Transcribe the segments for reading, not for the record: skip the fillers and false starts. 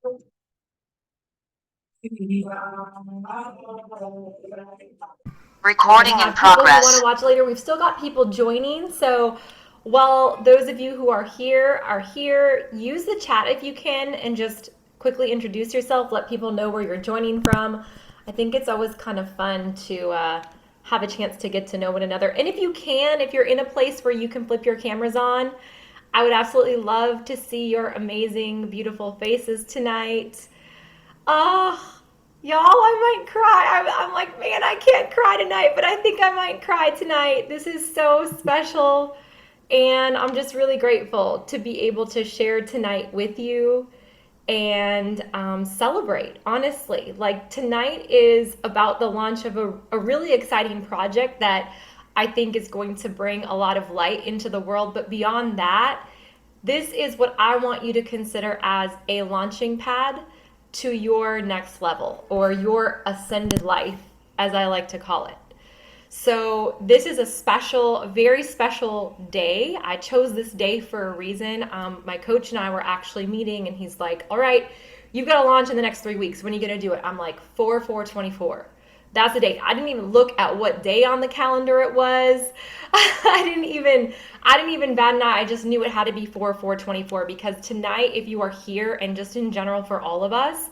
Recording in People who want progress. to watch later, we've still got people joining. So while those of you who are here, use the chat if you can and just quickly introduce yourself. Let people know where you're joining from. I think it's always kind of fun to have a chance to get to know one another. And if you can, if you're in a place where you can flip your cameras on, I would absolutely love to see your amazing, beautiful faces tonight. Oh, y'all, I might cry. I'm like, man, I can't cry tonight, but I think I might cry tonight. This is so special. And I'm just really grateful to be able to share tonight with you and celebrate, honestly. Like, tonight is about the launch of a really exciting project that I think is going to bring a lot of light into the world. But beyond that, this is what I want you to consider as a launching pad to your next level or your ascended life, as I like to call it. So this is a special, very special day. I chose this day for a reason. My coach and I were actually meeting, and he's like, all right, you've got to launch in the next 3 weeks. When are you going to do it? I'm like, 4/4/24. That's the date. I didn't even look at what day on the calendar it was. I didn't even bat an eye. I just knew it had to be 4/4/24 because tonight, if you are here and just in general for all of us,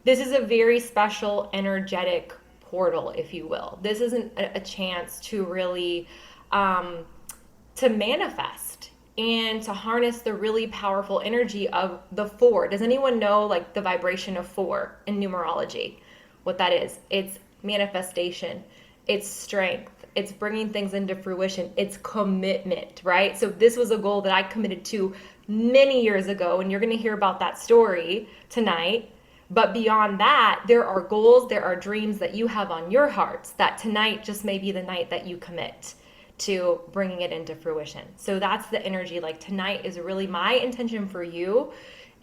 this is a very special energetic portal, if you will. This isn't a chance to really to manifest and to harness the really powerful energy of the four. Does anyone know like the vibration of four in numerology? What that is? It's manifestation, it's strength, it's bringing things into fruition, it's commitment, right? So this was a goal that I committed to many years ago, and you're going to hear about that story tonight. But beyond that, there are goals, there are dreams that you have on your hearts that tonight just may be the night that you commit to bringing it into fruition. So that's the energy. Like, tonight is really my intention for you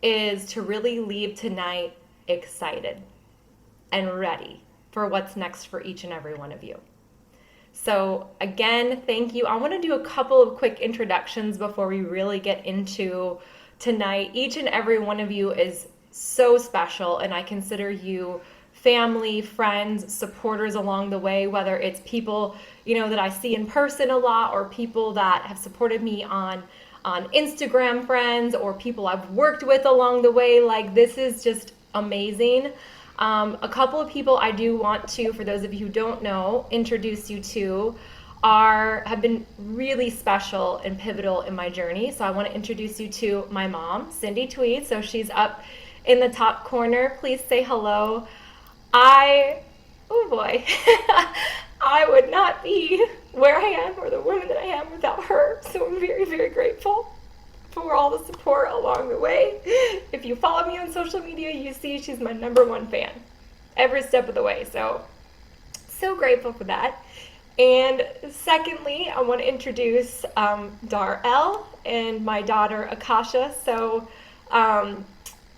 is to really leave tonight excited and ready for what's next for each and every one of you. So again, thank you. I want to do a couple of quick introductions before we really get into tonight. Each and every one of you is so special, and I consider you family, friends, supporters along the way, whether it's people, that I see in person a lot, or people that have supported me on Instagram friends, or people I've worked with along the way. Like, this is just amazing. A couple of people I do want to, for those of you who don't know, introduce you to have been really special and pivotal in my journey. So I want to introduce you to my mom, Cindy Tweed. So she's up in the top corner. Please say hello. Oh boy, I would not be where I am or the woman that I am without her. So I'm very, very grateful for all the support along the way. If you follow me on social media, you see she's my #1 fan every step of the way. So grateful for that. And secondly, I want to introduce Dar-El and my daughter Akasha. So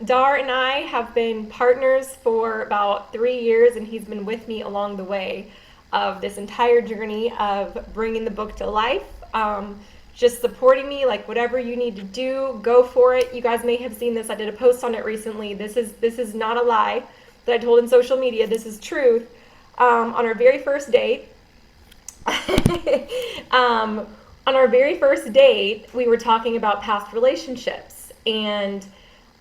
Dar and I have been partners for about 3 years, and he's been with me along the way of this entire journey of bringing the book to life. Just supporting me, like, whatever you need to do, go for it. You guys may have seen this. I did a post on it recently. This is not a lie that I told in social media. This is truth. On our very first date, we were talking about past relationships, and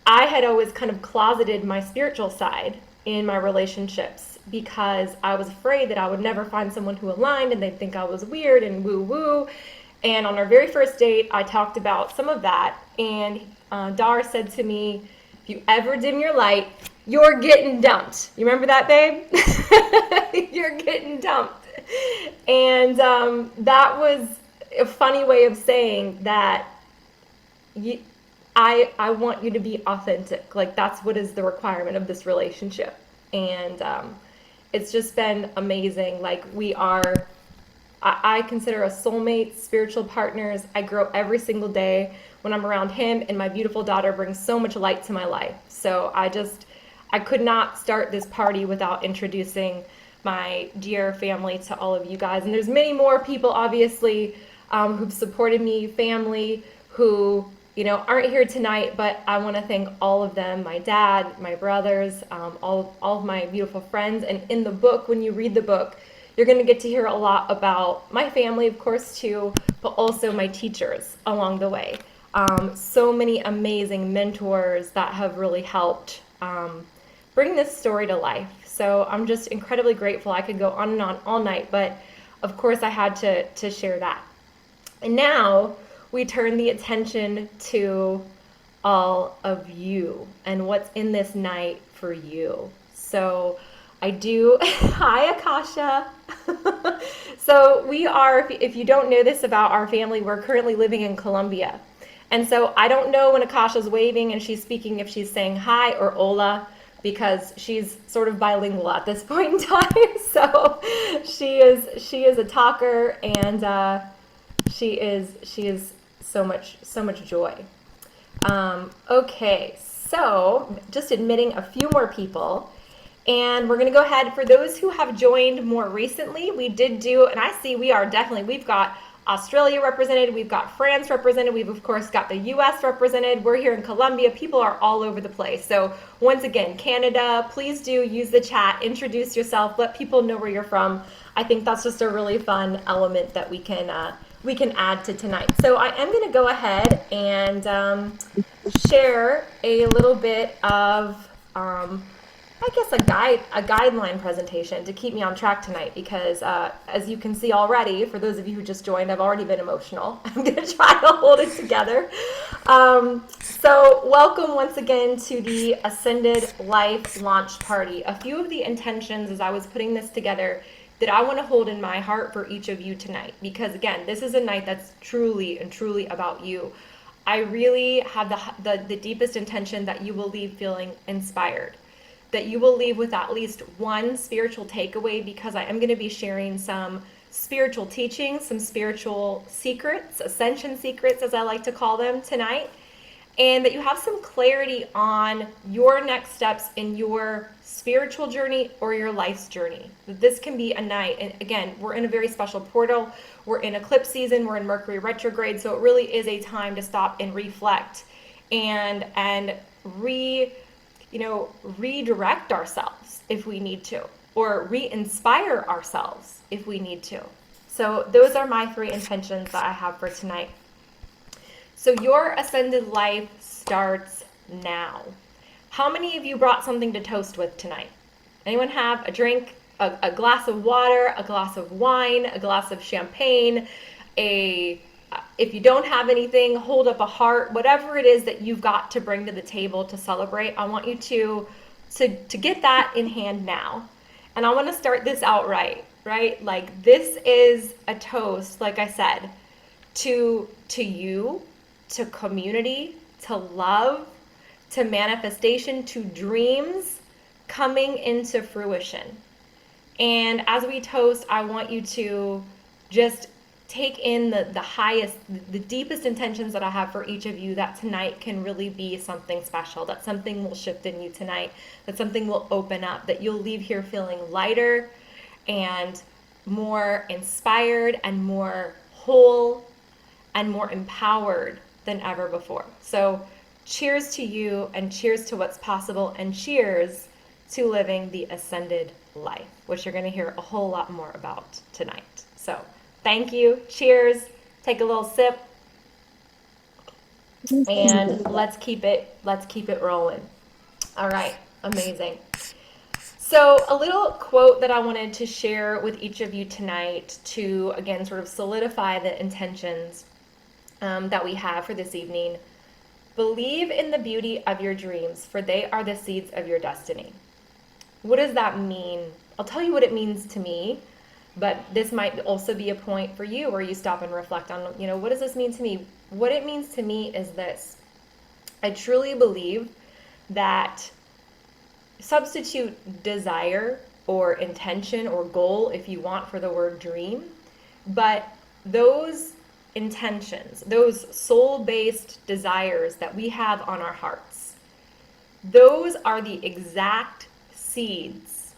I had always kind of closeted my spiritual side in my relationships because I was afraid that I would never find someone who aligned and they'd think I was weird and woo-woo. And on our very first date, I talked about some of that, and Dar said to me, if you ever dim your light, you're getting dumped. You remember that, babe? You're getting dumped. And that was a funny way of saying that I want you to be authentic. Like, that's what is the requirement of this relationship. And it's just been amazing. Like, I consider us soulmates, spiritual partners. I grow every single day when I'm around him, and my beautiful daughter brings so much light to my life. So I could not start this party without introducing my dear family to all of you guys. And there's many more people, obviously, who've supported me, family, who aren't here tonight, but I want to thank all of them, my dad, my brothers, all of my beautiful friends. And in the book, when you read the book, you're going to get to hear a lot about my family, of course, too, but also my teachers along the way. So many amazing mentors that have really helped bring this story to life. So I'm just incredibly grateful. I could go on and on all night, but of course I had to share that. And now we turn the attention to all of you and what's in this night for you. So I do, hi Akasha. So we are, if you don't know this about our family, we're currently living in Colombia. And so I don't know when Akasha's waving and she's speaking if she's saying hi or hola, because she's sort of bilingual at this point in time. So she is a talker, and she is so much joy. Okay, so just admitting a few more people. And we're going to go ahead. For those who have joined more recently, we did do, and I see we've got Australia represented, we've got France represented, we've of course got the US represented, we're here in Colombia, people are all over the place. So once again, Canada, please do use the chat, introduce yourself, let people know where you're from. I think that's just a really fun element that we can add to tonight. So I am going to go ahead and share a little bit of I guess a guideline presentation to keep me on track tonight, because as you can see already, for those of you who just joined, I've already been emotional. I'm going to try to hold it together. So welcome once again to the Ascended Life launch party. A few of the intentions as I was putting this together that I want to hold in my heart for each of you tonight, because again, this is a night that's truly and truly about you. I really have the deepest intention that you will leave feeling inspired, that you will leave with at least one spiritual takeaway, because I am going to be sharing some spiritual teachings, some spiritual secrets, ascension secrets, as I like to call them tonight, and that you have some clarity on your next steps in your spiritual journey or your life's journey. That this can be a night, and again, we're in a very special portal. We're in eclipse season, we're in Mercury retrograde, so it really is a time to stop and reflect and redirect ourselves if we need to, or re-inspire ourselves if we need to. So those are my three intentions that I have for tonight. So your ascended life starts now. How many of you brought something to toast with tonight? Anyone have a drink, a glass of water, a glass of wine, a glass of champagne, if you don't have anything, hold up a heart, whatever it is that you've got to bring to the table to celebrate. I want you to get that in hand now. And I want to start this out right? Like, this is a toast, like I said, to you, to community, to love, to manifestation, to dreams coming into fruition. And as we toast, I want you to just take in the highest, the deepest intentions that I have for each of you, that tonight can really be something special, that something will shift in you tonight, that something will open up, that you'll leave here feeling lighter and more inspired and more whole and more empowered than ever before. So cheers to you, and cheers to what's possible, and cheers to living the ascended life, which you're going to hear a whole lot more about tonight. So thank you. Cheers. Take a little sip. And let's keep it rolling. All right. Amazing. So a little quote that I wanted to share with each of you tonight to, again, sort of solidify the intentions that we have for this evening. Believe in the beauty of your dreams, for they are the seeds of your destiny. What does that mean? I'll tell you what it means to me, but this might also be a point for you where you stop and reflect on, what does this mean to me? What it means to me is this. I truly believe that substitute desire or intention or goal, if you want, for the word dream, but those intentions, those soul-based desires that we have on our hearts, those are the exact seeds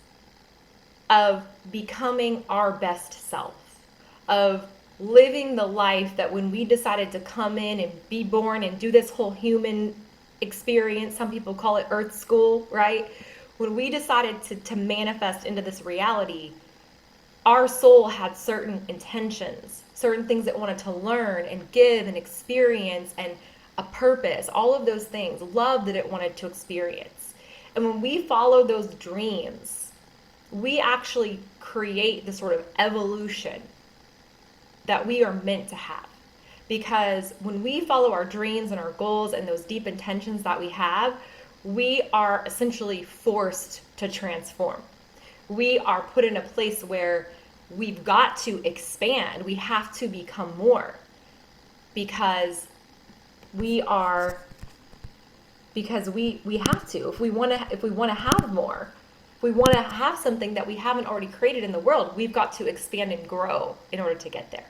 of becoming our best self, of living the life that when we decided to come in and be born and do this whole human experience, some people call it Earth School, right? When we decided to manifest into this reality, our soul had certain intentions, certain things it wanted to learn and give and experience, and a purpose, all of those things, love that it wanted to experience. And when we follow those dreams, we actually create the sort of evolution that we are meant to have. Because when we follow our dreams and our goals and those deep intentions that we have, we are essentially forced to transform. We are put in a place where we've got to expand. We have to become more because we have to. If we want to have more, if we want to have something that we haven't already created in the world, we've got to expand and grow in order to get there.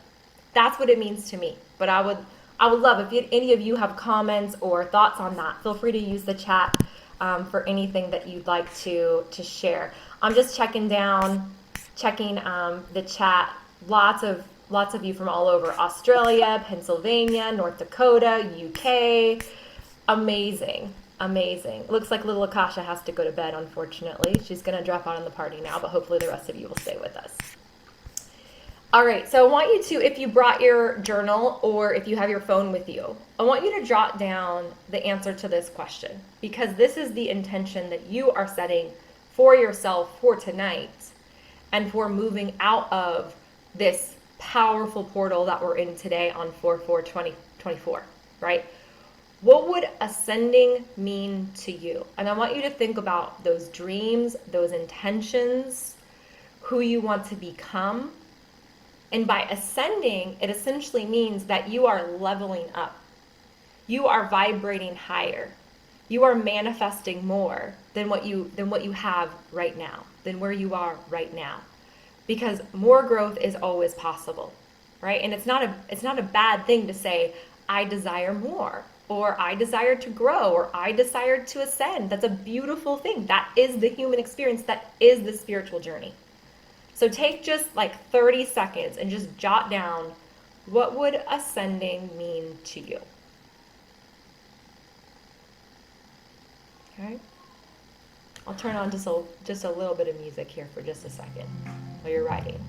That's what it means to me. But I would love if any of you have comments or thoughts on that. Feel free to use the chat for anything that you'd like to share. I'm just checking the chat. Lots of you from all over: Australia, Pennsylvania, North Dakota, UK. Amazing. Looks like little Akasha has to go to bed, unfortunately. She's going to drop out on the party now, but hopefully the rest of you will stay with us. All right, so I want you to, if you brought your journal or if you have your phone with you, I want you to jot down the answer to this question, because this is the intention that you are setting for yourself for tonight and for moving out of this powerful portal that we're in today on 4/4/2024, right? What would ascending mean to you? And I want you to think about those dreams, those intentions, who you want to become. And by ascending, it essentially means that you are leveling up. You are vibrating higher. You are manifesting more than what you have right now, than where you are right now. Because more growth is always possible, right? And it's not a bad thing to say, I desire more, or I desire to grow, or I desire to ascend. That's a beautiful thing. That is the human experience. That is the spiritual journey. So take just like 30 seconds and just jot down, what would ascending mean to you? Okay. I'll turn on just a little bit of music here for just a second while you're writing.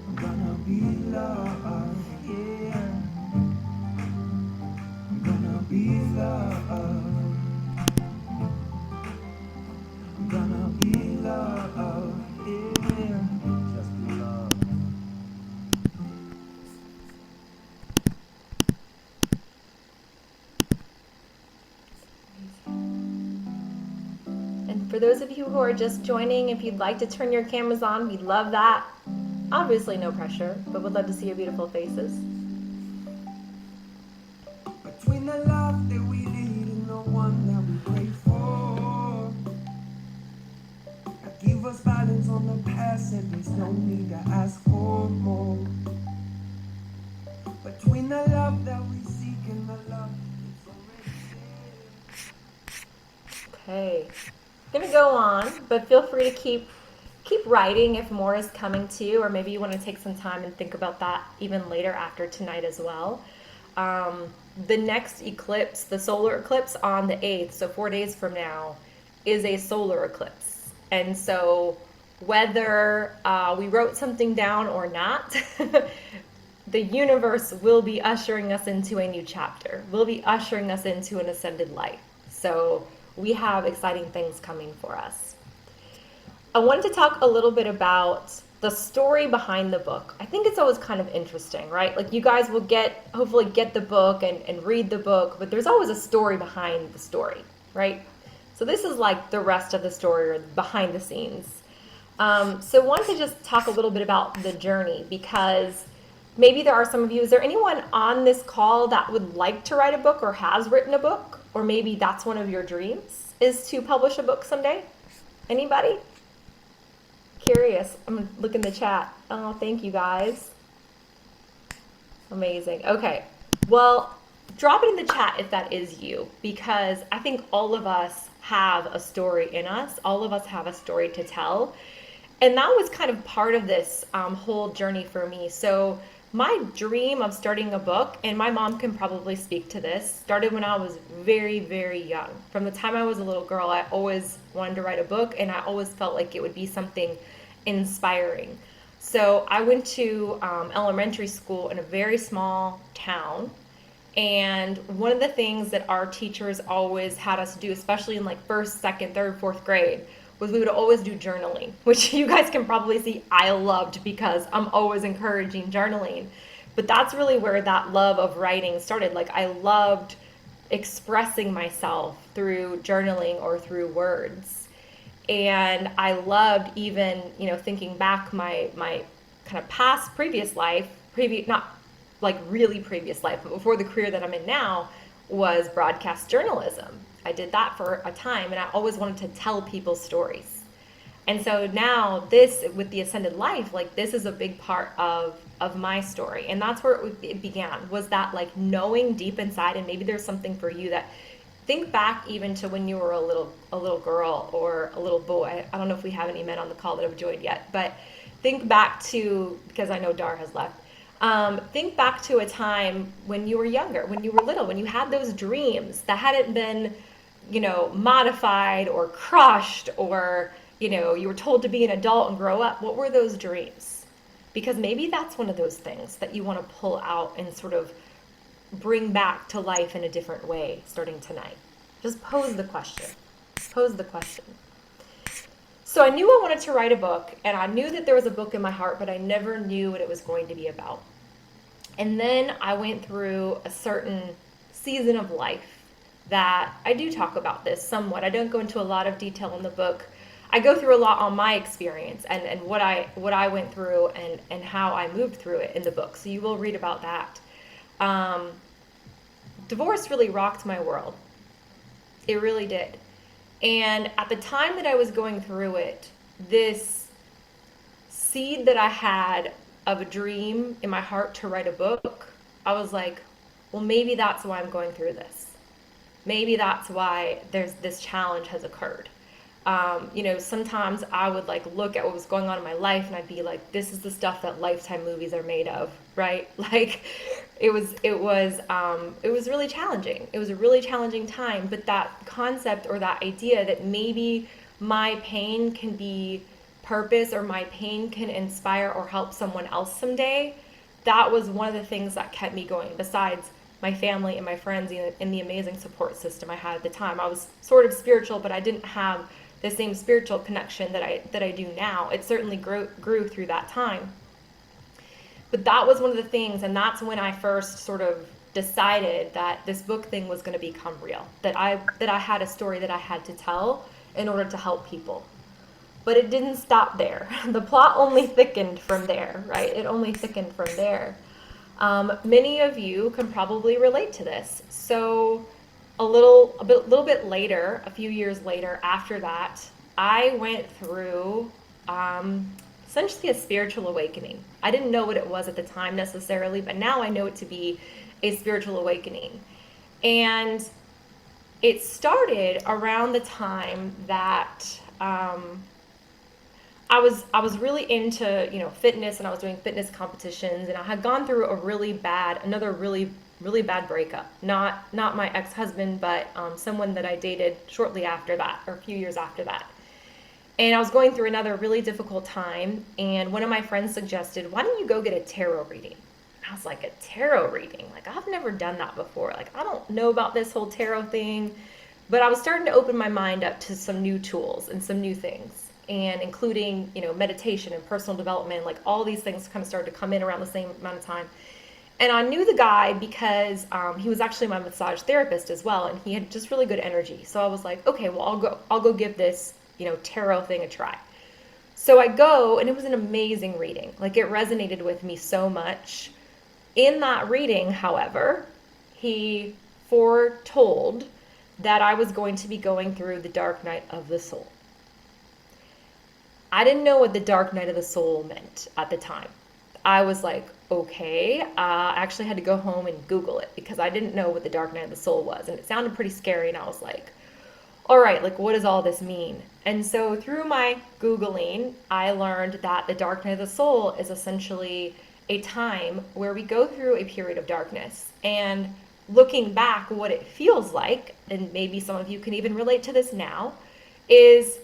I'm gonna be loved, yeah. I'm gonna be loved. I'm gonna be loved. Just be loved. And for those of you who are just joining, if you'd like to turn your cameras on, we'd love that. Obviously no pressure, but we'd love to see your beautiful faces. Between the love that we lead and the one that we pray for, give us balance on the past, and there's no need to ask for more. Between the love that we seek and the love that's already there. Okay, I'm gonna go on, but feel free to keep writing if more is coming to you, or maybe you want to take some time and think about that even later after tonight as well. The next eclipse, the solar eclipse on the 8th, so 4 days from now, is a solar eclipse. And so whether we wrote something down or not, the universe will be ushering us into a new chapter, will be ushering us into an ascended life. So we have exciting things coming for us. I wanted to talk a little bit about the story behind the book. I think it's always kind of interesting, right? Like you guys will hopefully get the book and read the book, but there's always a story behind the story, right? So this is like the rest of the story, or behind the scenes. So I wanted to just talk a little bit about the journey, because maybe there are some of you, is there anyone on this call that would like to write a book or has written a book? Or maybe that's one of your dreams, is to publish a book someday? Anybody? Curious. I'm going to look in the chat. Oh, thank you guys. Amazing. Okay. Well, drop it in the chat if that is you, because I think all of us have a story in us. All of us have a story to tell. And that was kind of part of this whole journey for me. So my dream of starting a book, and my mom can probably speak to this, started when I was very, very young. From the time I was a little girl, I always wanted to write a book, and I always felt like it would be something inspiring. So I went to elementary school in a very small town. And one of the things that our teachers always had us do, especially in like first, second, third, fourth grade, was we would always do journaling, which you guys can probably see I loved because I'm always encouraging journaling. But that's really where that love of writing started. Like I loved expressing myself through journaling or through words. And I loved even, thinking back my kind of past previous life, not like really previous life, but before the career that I'm in now, was broadcast journalism. I did that for a time, and I always wanted to tell people stories. And so now this, with the Ascended Life, like this is a big part of my story. And that's where it began, was that like knowing deep inside, and maybe there's something for you that, think back even to when you were a little girl or a little boy. I don't know if we have any men on the call that have joined yet, but think back to, because I know Dar has left, think back to a time when you were younger, when you were little, when you had those dreams that hadn't been, modified or crushed, or, you were told to be an adult and grow up. What were those dreams? Because maybe that's one of those things that you want to pull out and sort of bring back to life in a different way starting tonight. Just pose the question. Pose the question. So I knew I wanted to write a book, and I knew that there was a book in my heart, but I never knew what it was going to be about. And then I went through a certain season of life that I do talk about this somewhat. I don't go into a lot of detail in the book. I go through a lot on my experience and what I went through and how I moved through it in the book. So you will read about that. Divorce really rocked my world. It really did. And at the time that I was going through it, this seed that I had of a dream in my heart to write a book, I was like, well, maybe that's why I'm going through this. Maybe that's why this challenge has occurred. Sometimes I would like look at what was going on in my life and I'd be like, this is the stuff that Lifetime movies are made of, right? Like it was really challenging. It was a really challenging time, but that concept or that idea that maybe my pain can be purpose, or my pain can inspire or help someone else someday, that was one of the things that kept me going, besides my family and my friends and the amazing support system I had at the time. I was sort of spiritual, but I didn't have the same spiritual connection that I do now. It certainly grew through that time. But that was one of the things, and that's when I first sort of decided that this book thing was going to become real, that I had a story that I had to tell in order to help people. But it didn't stop there. The plot only thickened from there, right? It only thickened from there. Many of you can probably relate to this. So a little bit later, a few years later after that, I went through essentially a spiritual awakening. I didn't know what it was at the time necessarily, but now I know it to be a spiritual awakening. And it started around the time that I was really into, fitness, and I was doing fitness competitions, and I had gone through another really bad breakup. Not my ex-husband, but someone that I dated shortly after that, or a few years after that. And I was going through another really difficult time, and one of my friends suggested, why don't you go get a tarot reading? And I was like, a tarot reading? Like, I've never done that before. Like, I don't know about this whole tarot thing. But I was starting to open my mind up to some new tools and some new things, and including, meditation and personal development. Like, all these things kind of started to come in around the same amount of time. And I knew the guy because he was actually my massage therapist as well, and he had just really good energy. So I was like, okay, well, I'll go give this, tarot thing a try. So I go, and it was an amazing reading. Like, it resonated with me so much. In that reading, however, he foretold that I was going to be going through the dark night of the soul. I didn't know what the dark night of the soul meant at the time. I was like, okay. I actually had to go home and Google it because I didn't know what the dark night of the soul was. And it sounded pretty scary. And I was like, all right, like, what does all this mean? And so through my Googling, I learned that the dark night of the soul is essentially a time where we go through a period of darkness. And looking back, what it feels like, and maybe some of you can even relate to this now, is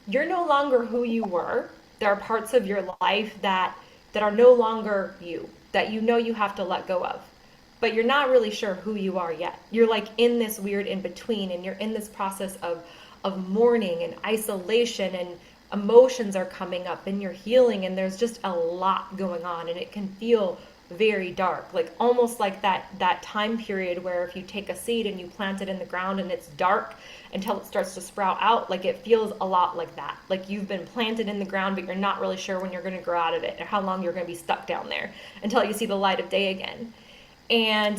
you're no longer who you were. There are parts of your life that are no longer you, that you know you have to let go of. But you're not really sure who you are yet. You're like in this weird in between, and you're in this process of mourning and isolation, and emotions are coming up and you're healing, and there's just a lot going on, and it can feel very dark, like almost like that time period where if you take a seed and you plant it in the ground and it's dark until it starts to sprout out. Like it feels a lot like that, like you've been planted in the ground but you're not really sure when you're going to grow out of it or how long you're going to be stuck down there until you see the light of day again. And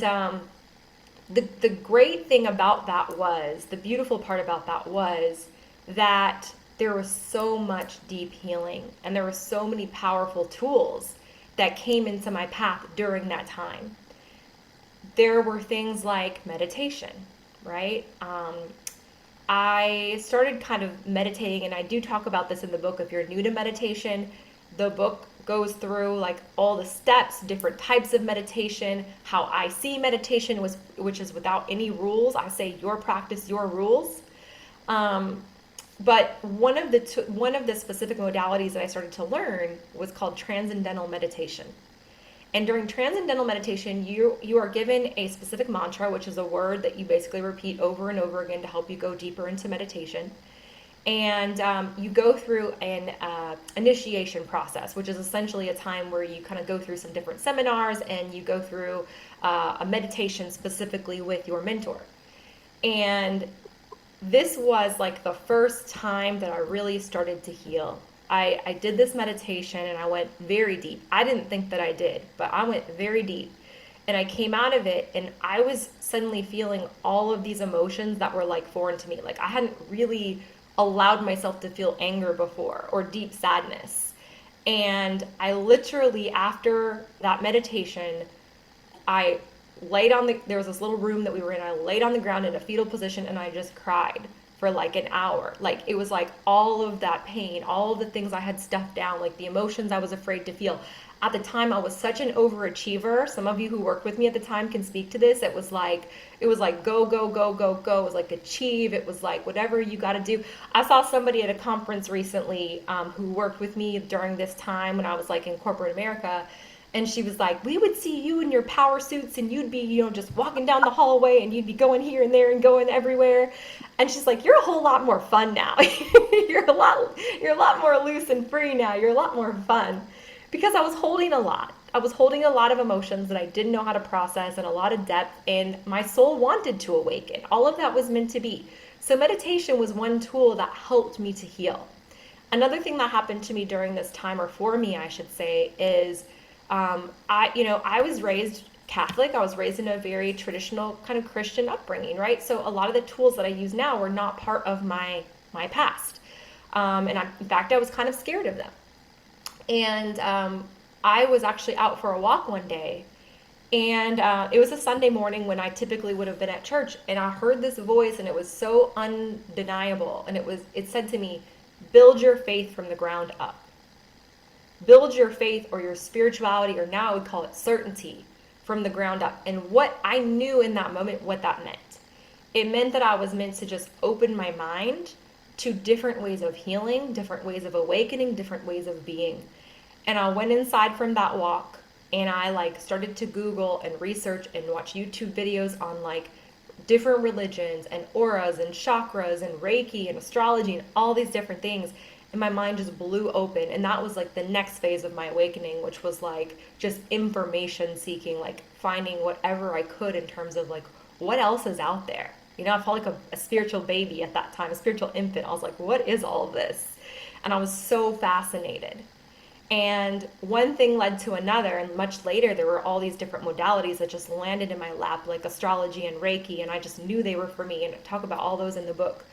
the great thing about that was, the beautiful part about that was that there was so much deep healing, and there were so many powerful tools that came into my path during that time. There were things like meditation, right? I started kind of meditating, and I do talk about this in the book. If you're new to meditation, the book goes through like all the steps, different types of meditation, how I see meditation, which is without any rules. I say your practice, your rules. But one of the specific modalities that I started to learn was called transcendental meditation. And during transcendental meditation, you are given a specific mantra, which is a word that you basically repeat over and over again to help you go deeper into meditation. And you go through an initiation process, which is essentially a time where you kind of go through some different seminars, and you go through a meditation specifically with your mentor. And this was like the first time that I really started to heal. I did this meditation and I went very deep. I didn't think that I did, but I went very deep. And I came out of it and I was suddenly feeling all of these emotions that were like foreign to me. Like I hadn't really allowed myself to feel anger before, or deep sadness. And I literally, after that meditation, I laid on there was this little room that we were in. I laid on the ground in a fetal position and I just cried for like an hour. Like it was like all of that pain, all of the things I had stuffed down, like the emotions I was afraid to feel. At the time, I was such an overachiever. Some of you who worked with me at the time can speak to this. It was like go, go, go, go, go. It was like achieve. It was like whatever you got to do. I saw somebody at a conference recently who worked with me during this time when I was like in corporate America. And she was like, we would see you in your power suits and you'd be, just walking down the hallway and you'd be going here and there and going everywhere. And she's like, you're a whole lot more fun now. You're a lot more loose and free now. You're a lot more fun. Because I was holding a lot. I was holding a lot of emotions that I didn't know how to process, and a lot of depth, and my soul wanted to awaken. All of that was meant to be. So meditation was one tool that helped me to heal. Another thing that happened to me during this time, or for me, I should say, is I was raised Catholic. I was raised in a very traditional kind of Christian upbringing, right? So a lot of the tools that I use now were not part of my past. In fact, I was kind of scared of them. And I was actually out for a walk one day, and it was a Sunday morning when I typically would have been at church, and I heard this voice, and it was so undeniable, and it said to me, build your faith from the ground up. Build your faith or your spirituality, or now I would call it certainty, from the ground up. And what I knew in that moment, what that meant. It meant that I was meant to just open my mind to different ways of healing, different ways of awakening, different ways of being. And I went inside from that walk, and I started to Google and research and watch YouTube videos on different religions and auras and chakras and Reiki and astrology and all these different things. And my mind just blew open. And that was the next phase of my awakening, which was just information seeking, finding whatever I could in terms of what else is out there. I felt like a spiritual baby at that time, a spiritual infant. I was like, what is all of this? And I was so fascinated. And one thing led to another, and much later there were all these different modalities that just landed in my lap, like astrology and Reiki, and I just knew they were for me, and I talk about all those in the book.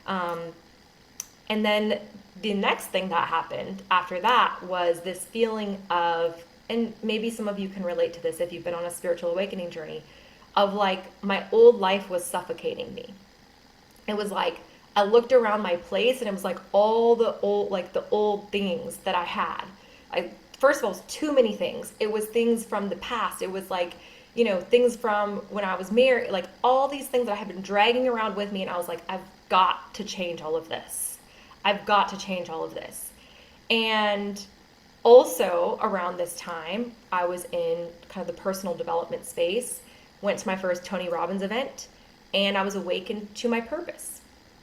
And then the next thing that happened after that was this feeling of, and maybe some of you can relate to this if you've been on a spiritual awakening journey, of my old life was suffocating me. It was I looked around my place and it was all the old things that I had. I first of all, it was too many things. It was things from the past. It was like, things from when I was married, like all these things that I had been dragging around with me. And I was like, I've got to change all of this. I've got to change all of this. And also around this time, I was in kind of the personal development space, went to my first Tony Robbins event, and I was awakened to my purpose.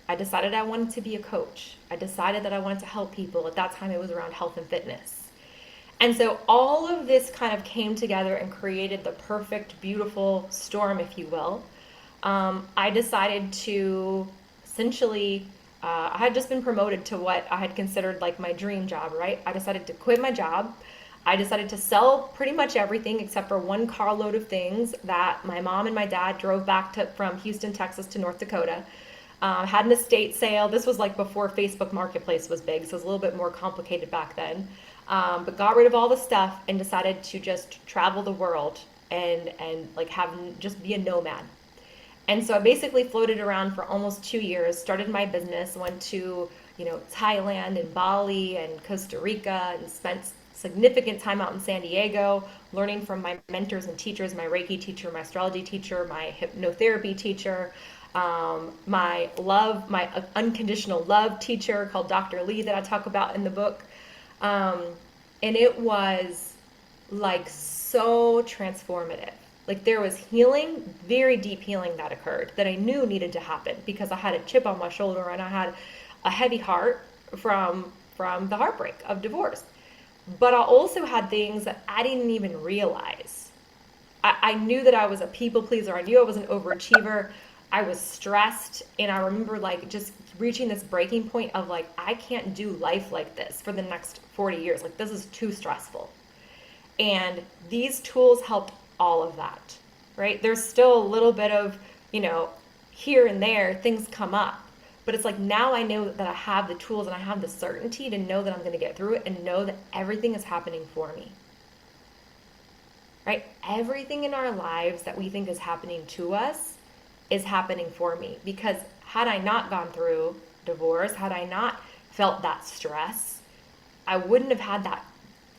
I decided I wanted to be a coach. I decided that I wanted to help people. At that time, it was around health and fitness. And so all of this kind of came together and created the perfect, beautiful storm, if you will. I decided to essentially, I had just been promoted to what I had considered like my dream job, right? I decided to quit my job. I decided to sell pretty much everything except for one carload of things that my mom and my dad drove back from Houston, Texas to North Dakota. Had an estate sale. This was like before Facebook Marketplace was big, so it was a little bit more complicated back then. But got rid of all the stuff and decided to just travel the world and like just be a nomad. And so I basically floated around for almost 2 years, started my business, went to, Thailand and Bali and Costa Rica, and spent significant time out in San Diego, learning from my mentors and teachers, my Reiki teacher, my astrology teacher, my hypnotherapy teacher, my unconditional love teacher called Dr. Lee that I talk about in the book. And it was like so transformative. Like there was healing, very deep healing that occurred that I knew needed to happen because I had a chip on my shoulder and I had a heavy heart from the heartbreak of divorce. But I also had things that I didn't even realize. I knew that I was a people pleaser. I knew I was an overachiever. I was stressed. And I remember like just reaching this breaking point of like, I can't do life like this for the next 40 years. Like this is too stressful. And these tools helped all of that, right? There's still a little bit of, here and there things come up. But it's like now I know that I have the tools and I have the certainty to know that I'm going to get through it and know that everything is happening for me. Right? Everything in our lives that we think is happening to us is happening for me. Because had I not gone through divorce, had I not felt that stress, I wouldn't have had that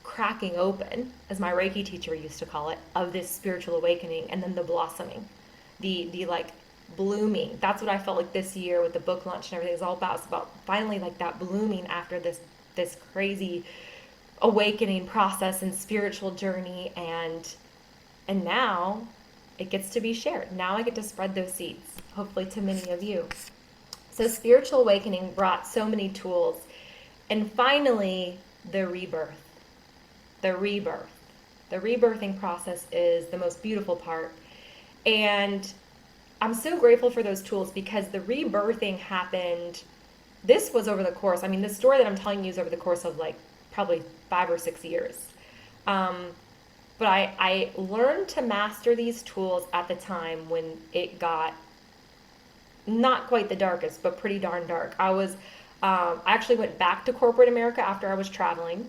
cracking open, as my Reiki teacher used to call it, of this spiritual awakening and then the blossoming, the like blooming. That's what I felt like this year with the book launch and everything is all about. It's about finally like that blooming after this crazy awakening process and spiritual journey, and now it gets to be shared. Now I get to spread those seeds, hopefully to many of you. So spiritual awakening brought so many tools, and finally the rebirth. The rebirthing process is the most beautiful part. And I'm so grateful for those tools because the rebirthing happened, this was over the course, this story that I'm telling you is over the course of like probably 5 or 6 years. But I learned to master these tools at the time when it got not quite the darkest, but pretty darn dark. I actually went back to corporate America after I was traveling.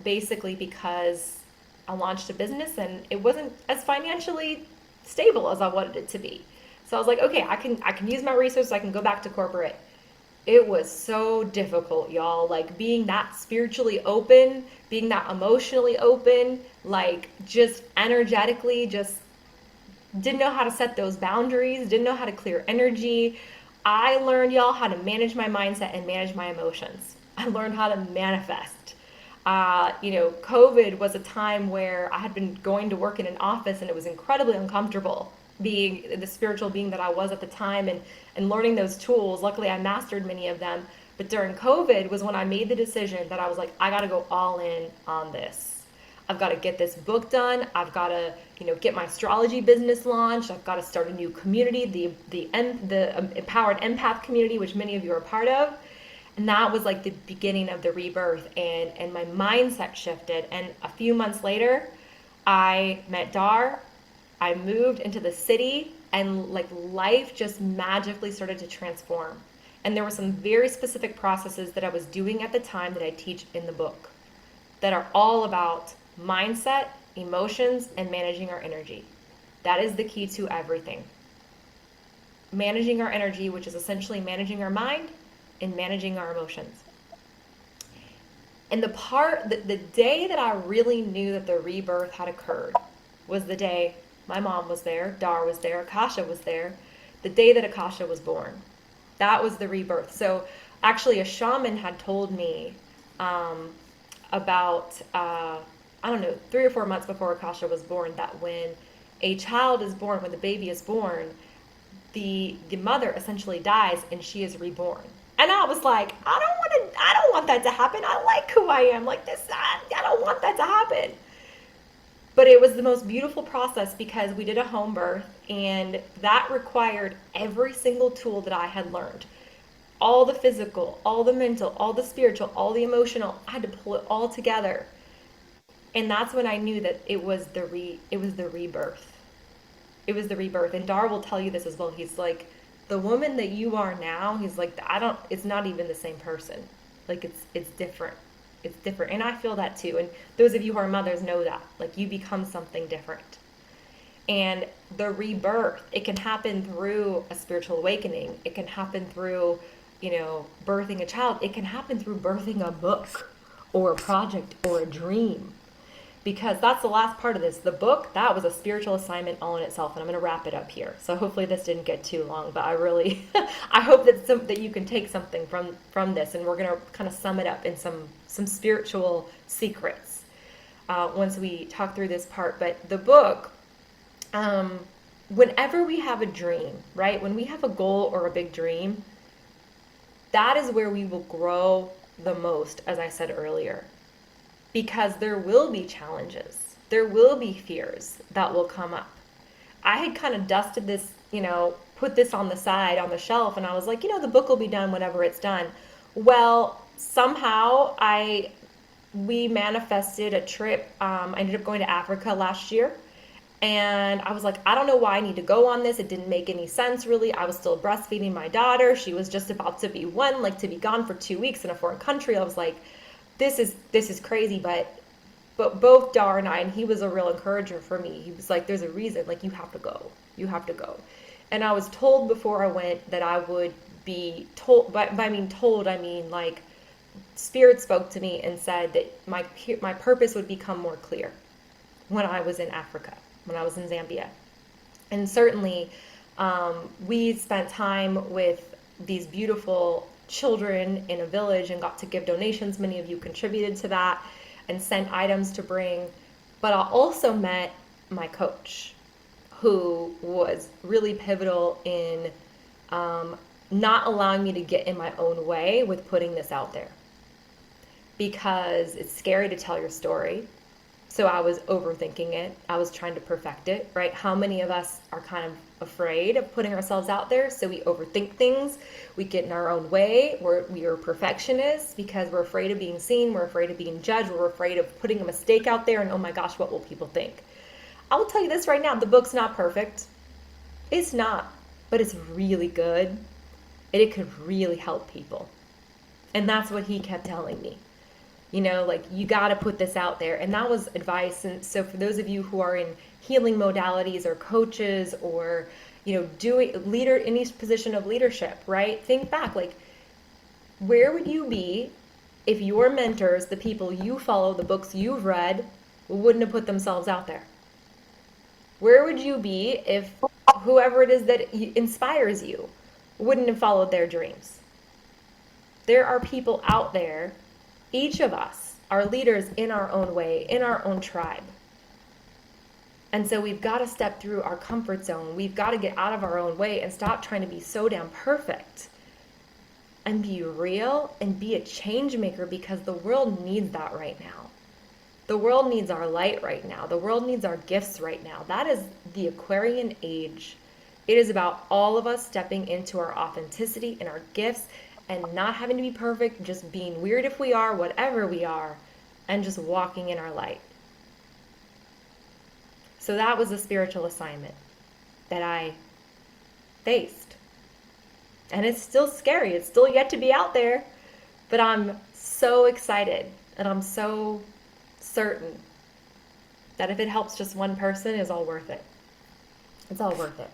Basically because I launched a business and it wasn't as financially stable as I wanted it to be. So I was like, okay, I can use my resources. I can go back to corporate. It was so difficult, y'all. Like being that spiritually open, being that emotionally open, like just energetically, just didn't know how to set those boundaries, didn't know how to clear energy. I learned, y'all, how to manage my mindset and manage my emotions. I learned how to manifest. COVID was a time where I had been going to work in an office and it was incredibly uncomfortable being the spiritual being that I was at the time and learning those tools. Luckily, I mastered many of them. But during COVID was when I made the decision that I was like, I got to go all in on this. I've got to get this book done. I've got to, get my astrology business launched. I've got to start a new community, the Empowered Empath community, which many of you are part of. And that was like the beginning of the rebirth, and my mindset shifted. And a few months later, I met Dar. I moved into the city, and like life just magically started to transform. And there were some very specific processes that I was doing at the time that I teach in the book that are all about mindset, emotions, and managing our energy. That is the key to everything. Managing our energy, which is essentially managing our mind and managing our emotions. And the day that I really knew that the rebirth had occurred was the day my mom was there, Dar was there, Akasha was there, the day that Akasha was born. That was the rebirth. So actually a shaman had told me about, I don't know, 3 or 4 months before Akasha was born, that when a child is born, when the baby is born, the mother essentially dies and she is reborn. And I was like, I don't want that to happen. I like who I am. Like this, I don't want that to happen. But it was the most beautiful process because we did a home birth, and that required every single tool that I had learned. All the physical, all the mental, all the spiritual, all the emotional. I had to pull it all together. And that's when I knew that it was the rebirth. It was the rebirth. And Dar will tell you this as well. He's like, the woman that you are now, he's like, it's not even the same person. Like it's different. It's different. And I feel that too. And those of you who are mothers know that. Like you become something different. And the rebirth, it can happen through a spiritual awakening. It can happen through, birthing a child. It can happen through birthing a book or a project or a dream. Because that's the last part of this. The book, that was a spiritual assignment all in itself, and I'm going to wrap it up here. So hopefully this didn't get too long, but I really, I hope that you can take something from this, and we're going to kind of sum it up in some spiritual secrets once we talk through this part. But the book, whenever we have a dream, right? When we have a goal or a big dream, that is where we will grow the most, as I said earlier. Because there will be challenges. There will be fears that will come up. I had kind of dusted this, put this on the side, on the shelf, and I was like, the book will be done whenever it's done. Well, somehow we manifested a trip. I ended up going to Africa last year. And I was like, I don't know why I need to go on this. It didn't make any sense, really. I was still breastfeeding my daughter. She was just about to be 1, like to be gone for 2 weeks in a foreign country. I was like, this is crazy, but both Dar and I, and he was a real encourager for me. He was like, there's a reason, like you have to go. And I was told before I went that I would be told, but I mean like Spirit spoke to me and said that my purpose would become more clear when I was in Africa, when I was in Zambia. And certainly we spent time with these beautiful children in a village and got to give donations. Many of you contributed to that and sent items to bring. But I also met my coach, who was really pivotal in not allowing me to get in my own way with putting this out there. Because it's scary to tell your story. So I was overthinking it. I was trying to perfect it, right? How many of us are kind of afraid of putting ourselves out there? So we overthink things. We get in our own way. We are perfectionists because we're afraid of being seen. We're afraid of being judged. We're afraid of putting a mistake out there and, oh my gosh, what will people think? I will tell you this right now. The book's not perfect. It's not, but it's really good. And it could really help people. And that's what he kept telling me. Like you got to put this out there. And that was advice. And so for those of you who are in healing modalities or coaches or, doing any position of leadership, right? Think back, like where would you be if your mentors, the people you follow, the books you've read, wouldn't have put themselves out there? Where would you be if whoever it is that inspires you wouldn't have followed their dreams? There are people out there. Each of us are leaders in our own way, in our own tribe. And so we've got to step through our comfort zone. We've got to get out of our own way and stop trying to be so damn perfect. And be real and be a change maker, because the world needs that right now. The world needs our light right now. The world needs our gifts right now. That is the Aquarian age. It is about all of us stepping into our authenticity and our gifts, and not having to be perfect, just being weird if we are, whatever we are, and just walking in our light. So that was a spiritual assignment that I faced. And it's still scary. It's still yet to be out there. But I'm so excited, and I'm so certain that if it helps just one person, it's all worth it. It's all worth it.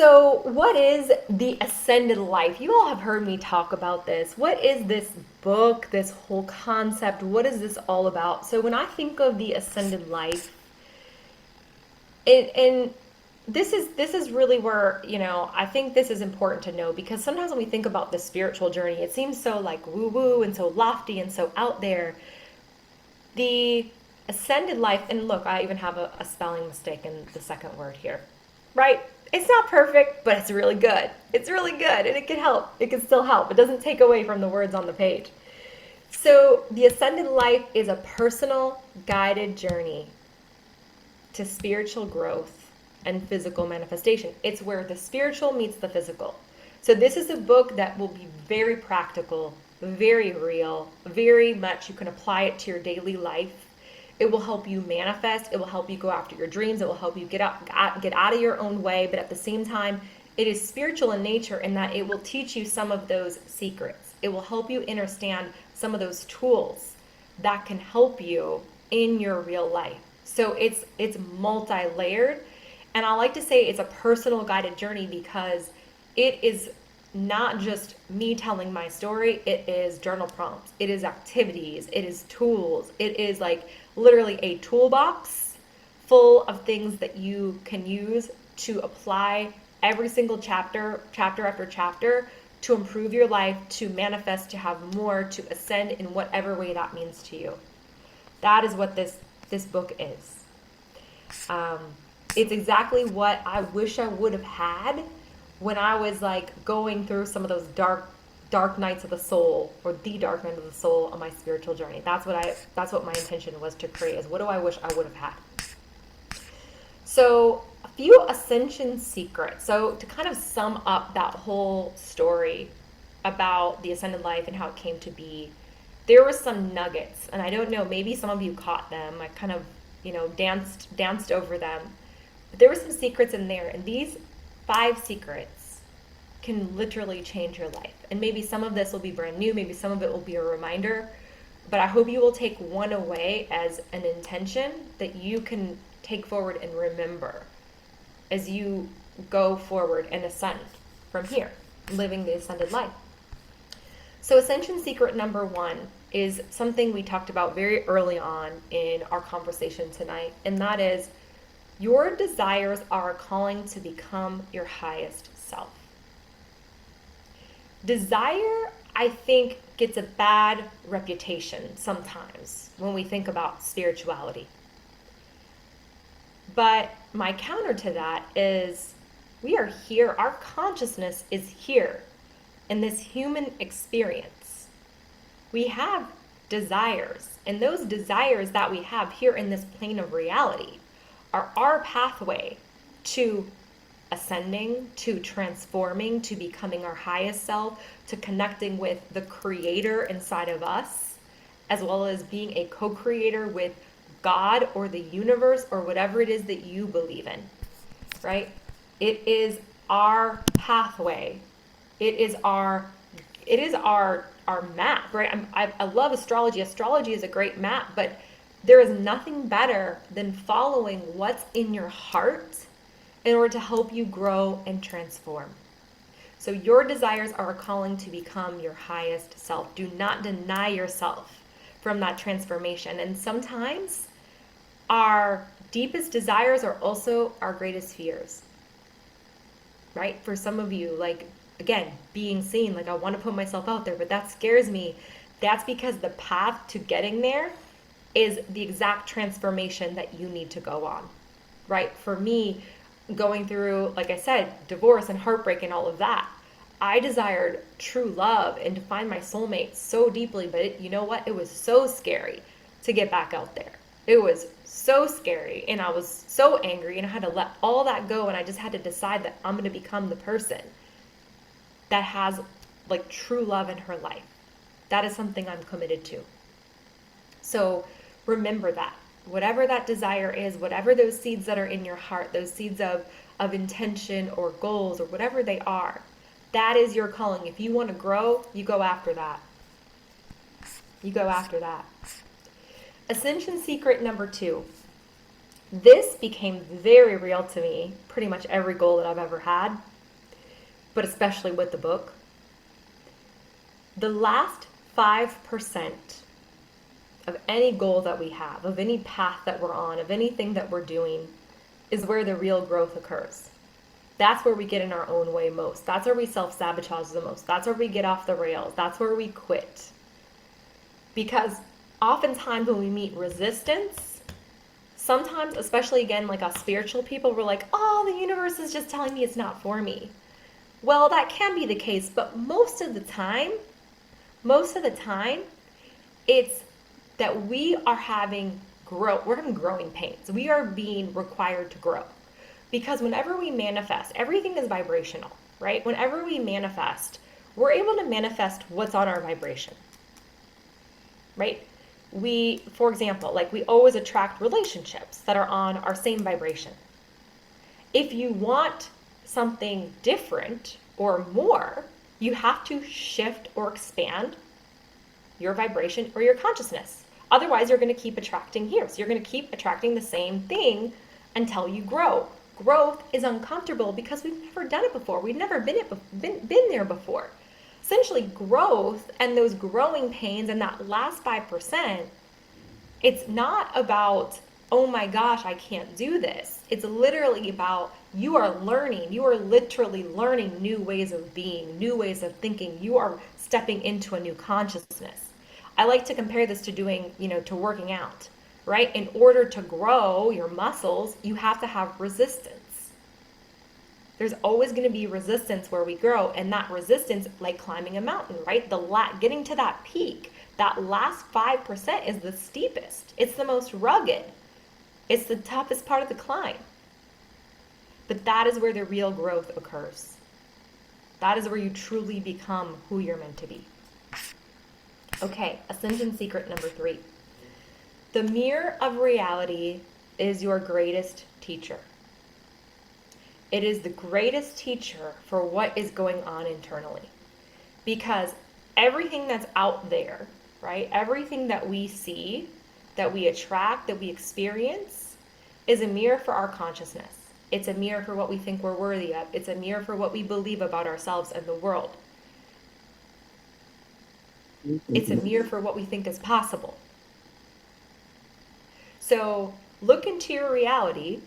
So, what is the Ascended Life? You all have heard me talk about this. What is this book, this whole concept? What is this all about? So, when I think of the Ascended Life, and this is really where, I think this is important to know, because sometimes when we think about the spiritual journey, it seems so like woo woo and so lofty and so out there. The Ascended Life, and look, I even have a spelling mistake in the second word here, right? It's not perfect, but it's really good. It's really good, and it can help. It can still help. It doesn't take away from the words on the page. So the Ascended Life is a personal guided journey to spiritual growth and physical manifestation. It's where the spiritual meets the physical. So this is a book that will be very practical, very real, very much you can apply it to your daily life. It will help you manifest. It will help you go after your dreams. It will help you get out of your own way. But at the same time, it is spiritual in nature in that it will teach you some of those secrets. It will help you understand some of those tools that can help you in your real life. So it's multi-layered. And I like to say it's a personal guided journey, because it is not just me telling my story. It is journal prompts. It is activities. It is tools. It is like literally a toolbox full of things that you can use to apply every single chapter after chapter, to improve your life, to manifest, to have more, to ascend in whatever way that means to you. That is what this book is. It's exactly what I wish I would have had when I was like going through some of those dark nights of the soul, or the dark night of the soul on my spiritual journey. That's what my intention was to create, is what do I wish I would have had. So a few Ascension secrets. So to kind of sum up that whole story about the Ascended Life and how it came to be, there were some nuggets, and I don't know, maybe some of you caught them. I kind of, danced over them. But there were some secrets in there, and these 5 secrets can literally change your life. And maybe some of this will be brand new, maybe some of it will be a reminder, but I hope you will take one away as an intention that you can take forward and remember as you go forward and ascend from here, living the Ascended Life. So Ascension Secret number 1 is something we talked about very early on in our conversation tonight, and that is, your desires are a calling to become your highest self. Desire, I think, gets a bad reputation sometimes when we think about spirituality. But my counter to that is, we are here, our consciousness is here in this human experience. We have desires, and those desires that we have here in this plane of reality are our pathway to ascending, to transforming, to becoming our highest self, to connecting with the creator inside of us, as well as being a co-creator with God or the universe or whatever it is that you believe in, right? It is our pathway. It is our map, right? I love astrology. Astrology is a great map, but there is nothing better than following what's in your heart in order to help you grow and transform. So your desires are a calling to become your highest self. Do not deny yourself from that transformation. And sometimes our deepest desires are also our greatest fears, right? For some of you, like, again, being seen, like, I want to put myself out there, but that scares me. That's because the path to getting there is the exact transformation that you need to go on, right? For me, going through, like I said, divorce and heartbreak and all of that, I desired true love and to find my soulmate so deeply, but you know what? It was so scary to get back out there. It was so scary, and I was so angry, and I had to let all that go, and I just had to decide that I'm going to become the person that has like true love in her life. That is something I'm committed to. So remember that. Whatever that desire is, whatever those seeds that are in your heart, those seeds of intention or goals or whatever they are, that is your calling. If you want to grow, you go after that. You go after that. Ascension Secret number 2. This became very real to me, pretty much every goal that I've ever had. but especially with the book, the last 5% of any goal that we have, of any path that we're on, of anything that we're doing, is where the real growth occurs. That's where we get in our own way most. That's where we self-sabotage the most. That's where we get off the rails. That's where we quit. Because oftentimes when we meet resistance, sometimes, especially again, like us spiritual people, we're like, oh, the universe is just telling me it's not for me. Well, that can be the case, but most of the time, it's that we are having growing pains. We are being required to grow. Because whenever we manifest, everything is vibrational, right? Whenever we manifest, we're able to manifest what's on our vibration, right? For example, like we always attract relationships that are on our same vibration. If you want something different or more, you have to shift or expand your vibration or your consciousness. Otherwise, you're going to keep attracting here. So you're going to keep attracting the same thing until you grow. Growth is uncomfortable because we've never done it before. We've never been there before. Essentially, growth and those growing pains and that last 5%, it's not about, oh my gosh, I can't do this. It's literally about you are literally learning new ways of being, new ways of thinking. You are stepping into a new consciousness. I like to compare this to doing, to working out, right? In order to grow your muscles, you have to have resistance. There's always going to be resistance where we grow, and that resistance, like climbing a mountain, right? Getting to that peak, that last 5% is the steepest. It's the most rugged. It's the toughest part of the climb. But that is where the real growth occurs. That is where you truly become who you're meant to be. Okay, Ascension Secret number 3. The mirror of reality is your greatest teacher. It is the greatest teacher for what is going on internally. Because everything that's out there, right? Everything that we see, that we attract, that we experience, is a mirror for our consciousness. It's a mirror for what we think we're worthy of. It's a mirror for what we believe about ourselves and the world. It's a mirror for what we think is possible. So look into your reality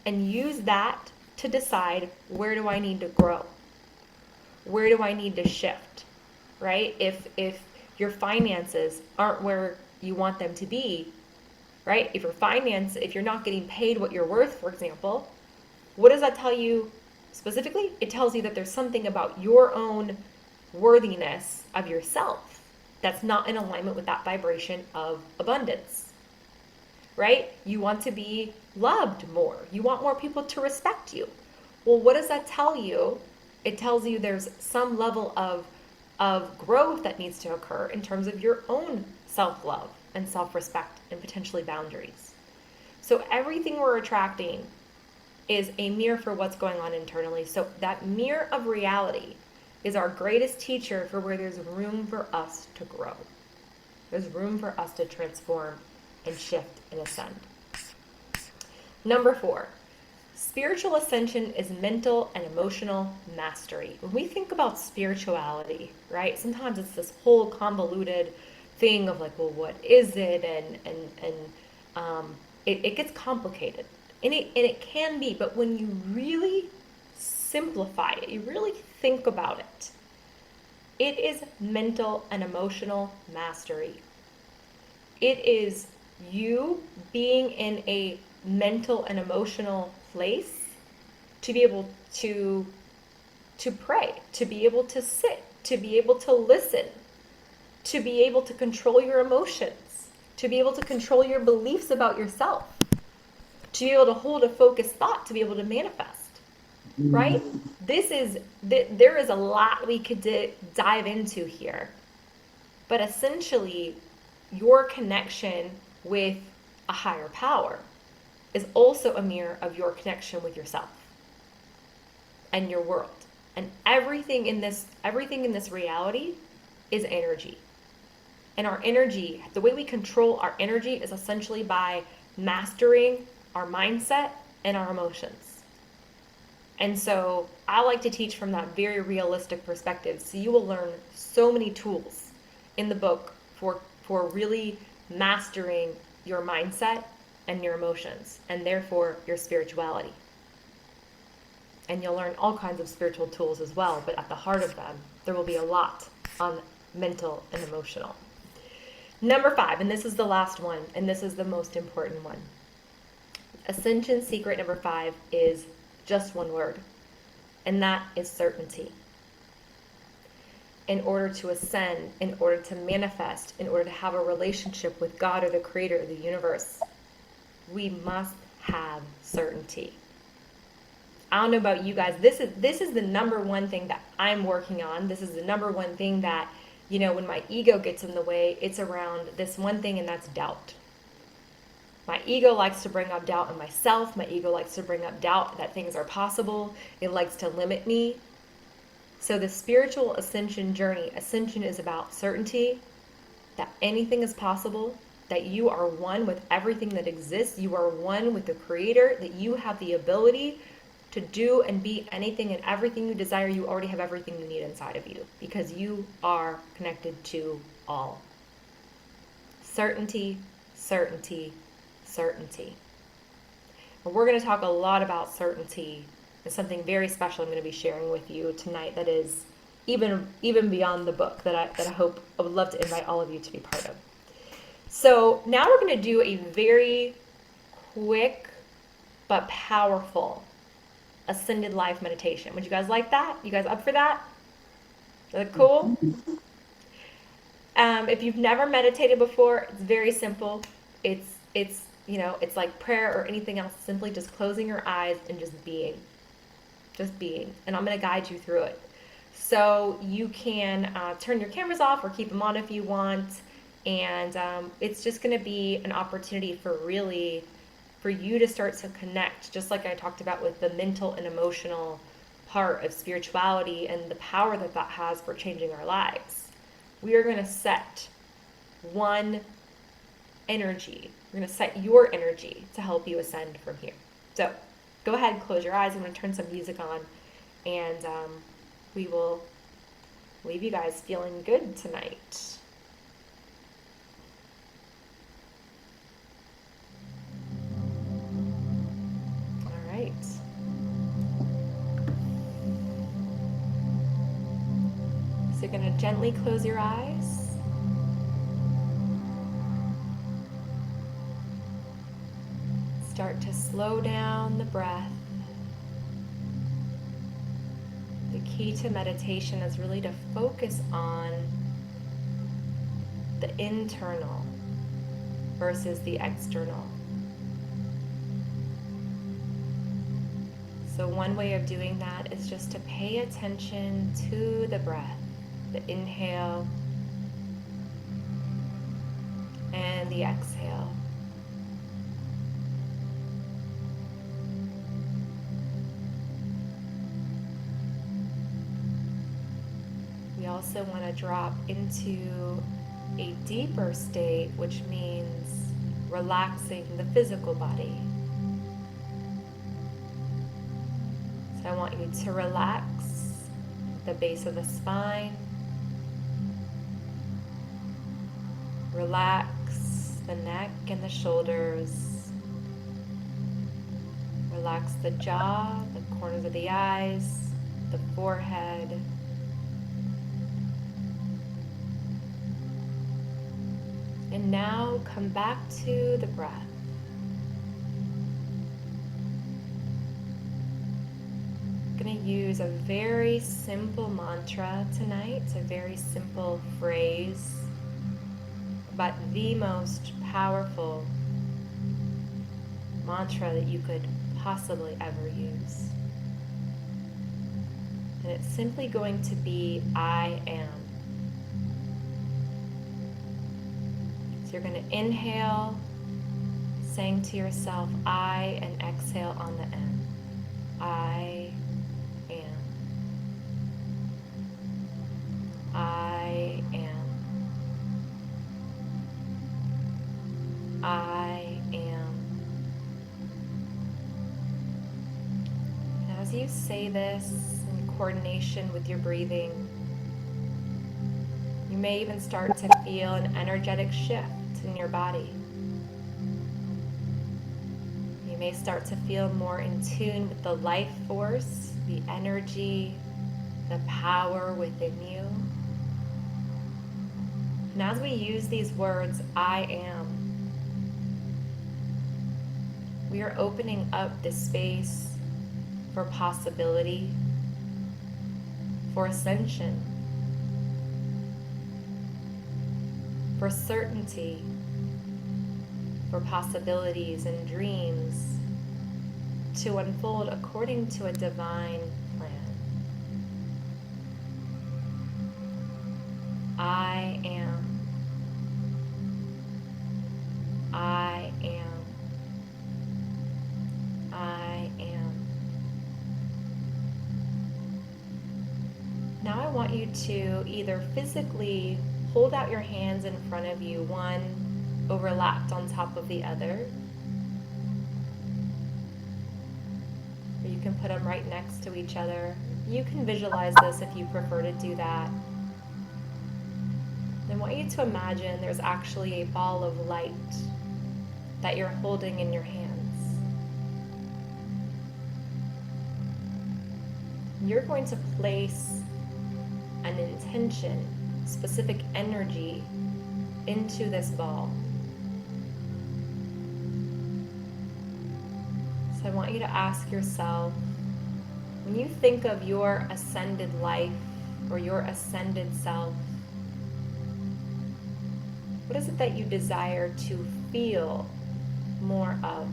and use that to decide, where do I need to grow? Where do I need to shift, right? If your finances aren't where you want them to be, right? If you're not getting paid what you're worth, for example, what does that tell you specifically? It tells you that there's something about your own worthiness of yourself that's not in alignment with that vibration of abundance, right? You want to be loved more. You want more people to respect you. Well, what does that tell you? It tells you there's some level of growth that needs to occur in terms of your own self-love and self-respect and potentially boundaries. So everything we're attracting is a mirror for what's going on internally. So that mirror of reality is our greatest teacher for where there's room for us to grow. There's room for us to transform and shift and ascend. Number 4, spiritual ascension is mental and emotional mastery. When we think about spirituality, right, sometimes it's this whole convoluted thing of like, well, what is it? And it gets complicated. And it can be, but when you really simplify it, you really think about it, it is mental and emotional mastery. It is you being in a mental and emotional place to be able to pray, to be able to sit, to be able to listen, to be able to control your emotions, to be able to control your beliefs about yourself, to be able to hold a focused thought, to be able to manifest, right? There is a lot we could dive into here, but essentially your connection with a higher power is also a mirror of your connection with yourself and your world. And everything in this reality is energy. And our energy, the way we control our energy is essentially by mastering our mindset and our emotions. And so I like to teach from that very realistic perspective. So you will learn so many tools in the book for really mastering your mindset and your emotions, and therefore your spirituality. And you'll learn all kinds of spiritual tools as well, but at the heart of them, there will be a lot on mental and emotional. Number 5, and this is the last one, and this is the most important one. Ascension Secret number 5 is just one word, and that is certainty. In order to ascend, in order to manifest, in order to have a relationship with God or the creator of the universe, we must have certainty. I don't know about you guys. This is the number one thing that I'm working on. This is the number one thing that, when my ego gets in the way, it's around this one thing, and that's doubt. My ego likes to bring up doubt in myself. My ego likes to bring up doubt that things are possible. It likes to limit me. So the spiritual ascension journey, ascension is about certainty, that anything is possible, that you are one with everything that exists. You are one with the creator, that you have the ability to do and be anything and everything you desire. You already have everything you need inside of you because you are connected to all. Certainty, certainty, certainty. And we're going to talk a lot about certainty. It's something very special I'm going to be sharing with you tonight that is even beyond the book that I hope I would love to invite all of you to be part of. So now we're going to do a very quick but powerful ascended life meditation. Would you guys like that? You guys up for that? Is that cool? If you've never meditated before, it's very simple. It's it's like prayer or anything else. Simply just closing your eyes and just being. And I'm going to guide you through it. So you can turn your cameras off or keep them on if you want. And it's just going to be an opportunity for you to start to connect, just like I talked about with the mental and emotional part of spirituality and the power that has for changing our lives. We are going to set one energy. We're going to set your energy to help you ascend from here. So go ahead and close your eyes. I'm going to turn some music on, and we will leave you guys feeling good tonight. All right. So you're going to gently close your eyes. Start to slow down the breath. The key to meditation is really to focus on the internal versus the external. So one way of doing that is just to pay attention to the breath, the inhale and the exhale. We also want to drop into a deeper state, which means relaxing the physical body. So I want you to relax the base of the spine, relax the neck and the shoulders, relax the jaw, the corners of the eyes, the forehead, and now come back to the breath. I'm going to use a very simple mantra tonight. It's a very simple phrase, but the most powerful mantra that you could possibly ever use. And it's simply going to be, I am. You're going to inhale, saying to yourself, I, and exhale on the end. I am. I am. I am. And as you you say this in coordination with your breathing, you may even start to feel an energetic shift in your body. You may start to feel more in tune with the life force, the energy, the power within you. And as we use these words, I am, we are opening up this space for possibility, for ascension, for certainty, for possibilities and dreams to unfold according to a divine plan. I am. I am. I am. Now I want you to either physically hold out your hands in front of you, one overlapped on top of the other, or you can put them right next to each other. You can visualize this if you prefer to do that. I want you to imagine there's actually a ball of light that you're holding in your hands. You're going to place an intention, specific energy into this ball. So I want you to ask yourself, when you think of your ascended life or your ascended self, what is it that you desire to feel more of?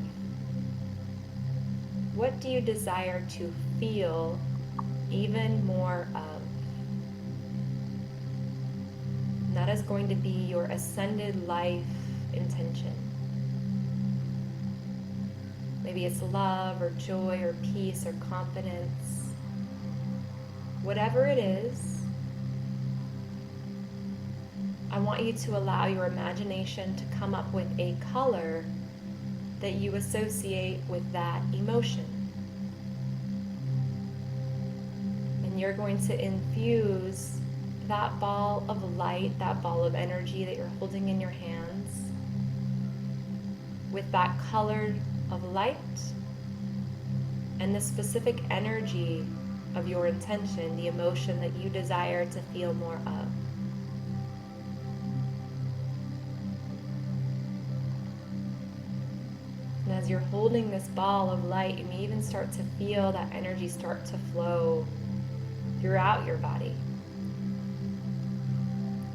What do you desire to feel even more of? And that is going to be your ascended life intention. Maybe it's love or joy or peace or confidence. Whatever it is, I want you to allow your imagination to come up with a color that you associate with that emotion. And you're going to infuse that ball of light, that ball of energy that you're holding in your hands, with that color of light and the specific energy of your intention, the emotion that you desire to feel more of. And as you're holding this ball of light, you may even start to feel that energy start to flow throughout your body.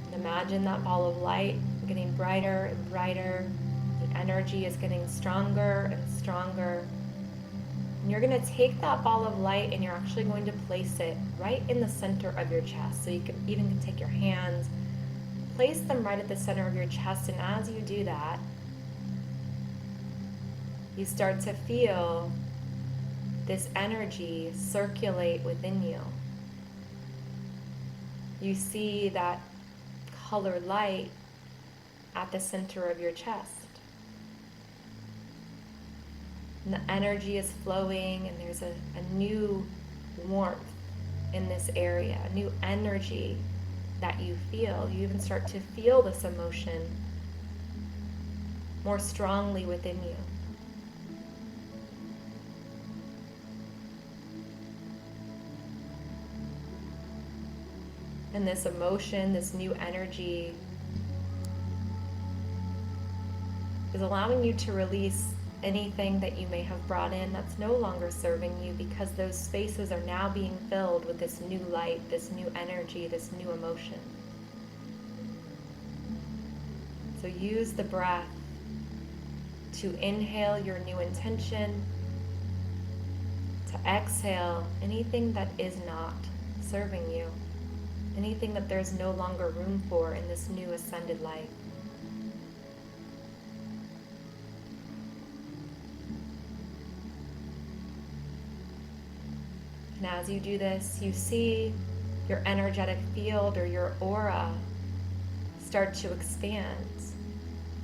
And imagine that ball of light getting brighter and brighter. The energy is getting stronger and stronger. And you're going to take that ball of light and you're actually going to place it right in the center of your chest. So you can even take your hands, place them right at the center of your chest, and as you do that, you start to feel this energy circulate within you. You see that color light at the center of your chest. And the energy is flowing, and there's a new warmth in this area, a new energy that you feel. You even start to feel this emotion more strongly within you. And this emotion, this new energy, is allowing you to release anything that you may have brought in that's no longer serving you, because those spaces are now being filled with this new light, this new energy, this new emotion. So use the breath to inhale your new intention, to exhale anything that is not serving you, anything that there's no longer room for in this new ascended light. And as you do this, you see your energetic field or your aura start to expand.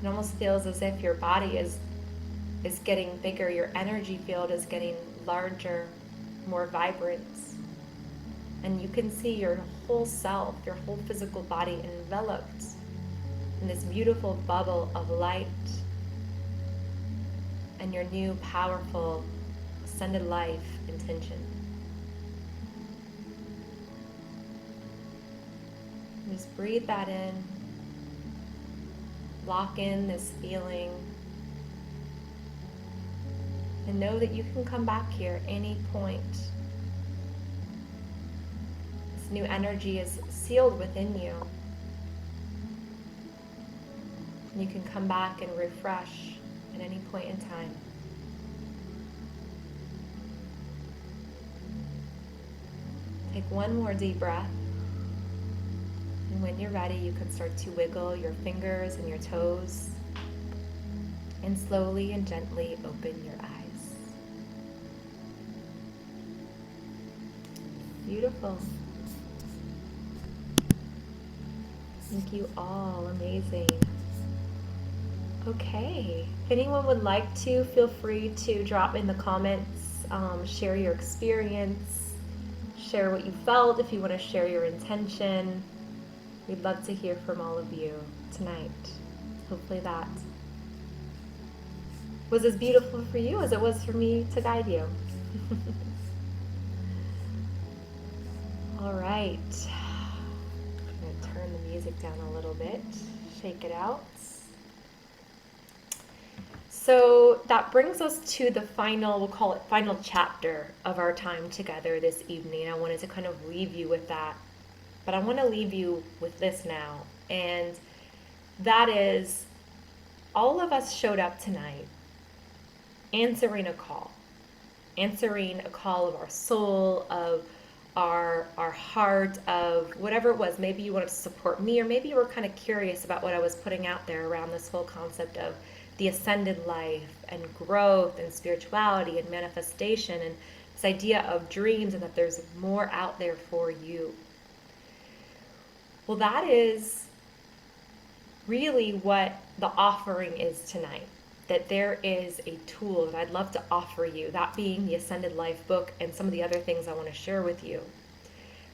It almost feels as if your body is getting bigger, your energy field is getting larger. more vibrant. And you can see your whole self, your whole physical body enveloped in this beautiful bubble of light and your new powerful ascended life intention. Just breathe that in. Lock in this feeling. And know that you can come back here any point. This new energy is sealed within you. And you can come back and refresh at any point in time. Take one more deep breath. And when you're ready, you can start to wiggle your fingers and your toes. And slowly and gently open your eyes. Beautiful. Thank you all. Amazing. Okay. If anyone would like to, feel free to drop in the comments, share your experience, share what you felt, if you want to share your intention. We'd love to hear from all of you tonight. Hopefully that was as beautiful for you as it was for me to guide you. All right. I'm going to turn the music down a little bit, shake it out. So that brings us to the final, we'll call it final chapter of our time together this evening. I wanted to kind of leave you with that. But I want to leave you with this now. And that is, all of us showed up tonight answering a call. Answering a call of our soul, of our heart, of whatever it was. Maybe you wanted to support me, or maybe you were kind of curious about what I was putting out there around this whole concept of the ascended life and growth and spirituality and manifestation and this idea of dreams and that there's more out there for you. Well, that is really what the offering is tonight. That there is a tool that I'd love to offer you, that being the Ascended Life book and some of the other things I want to share with you.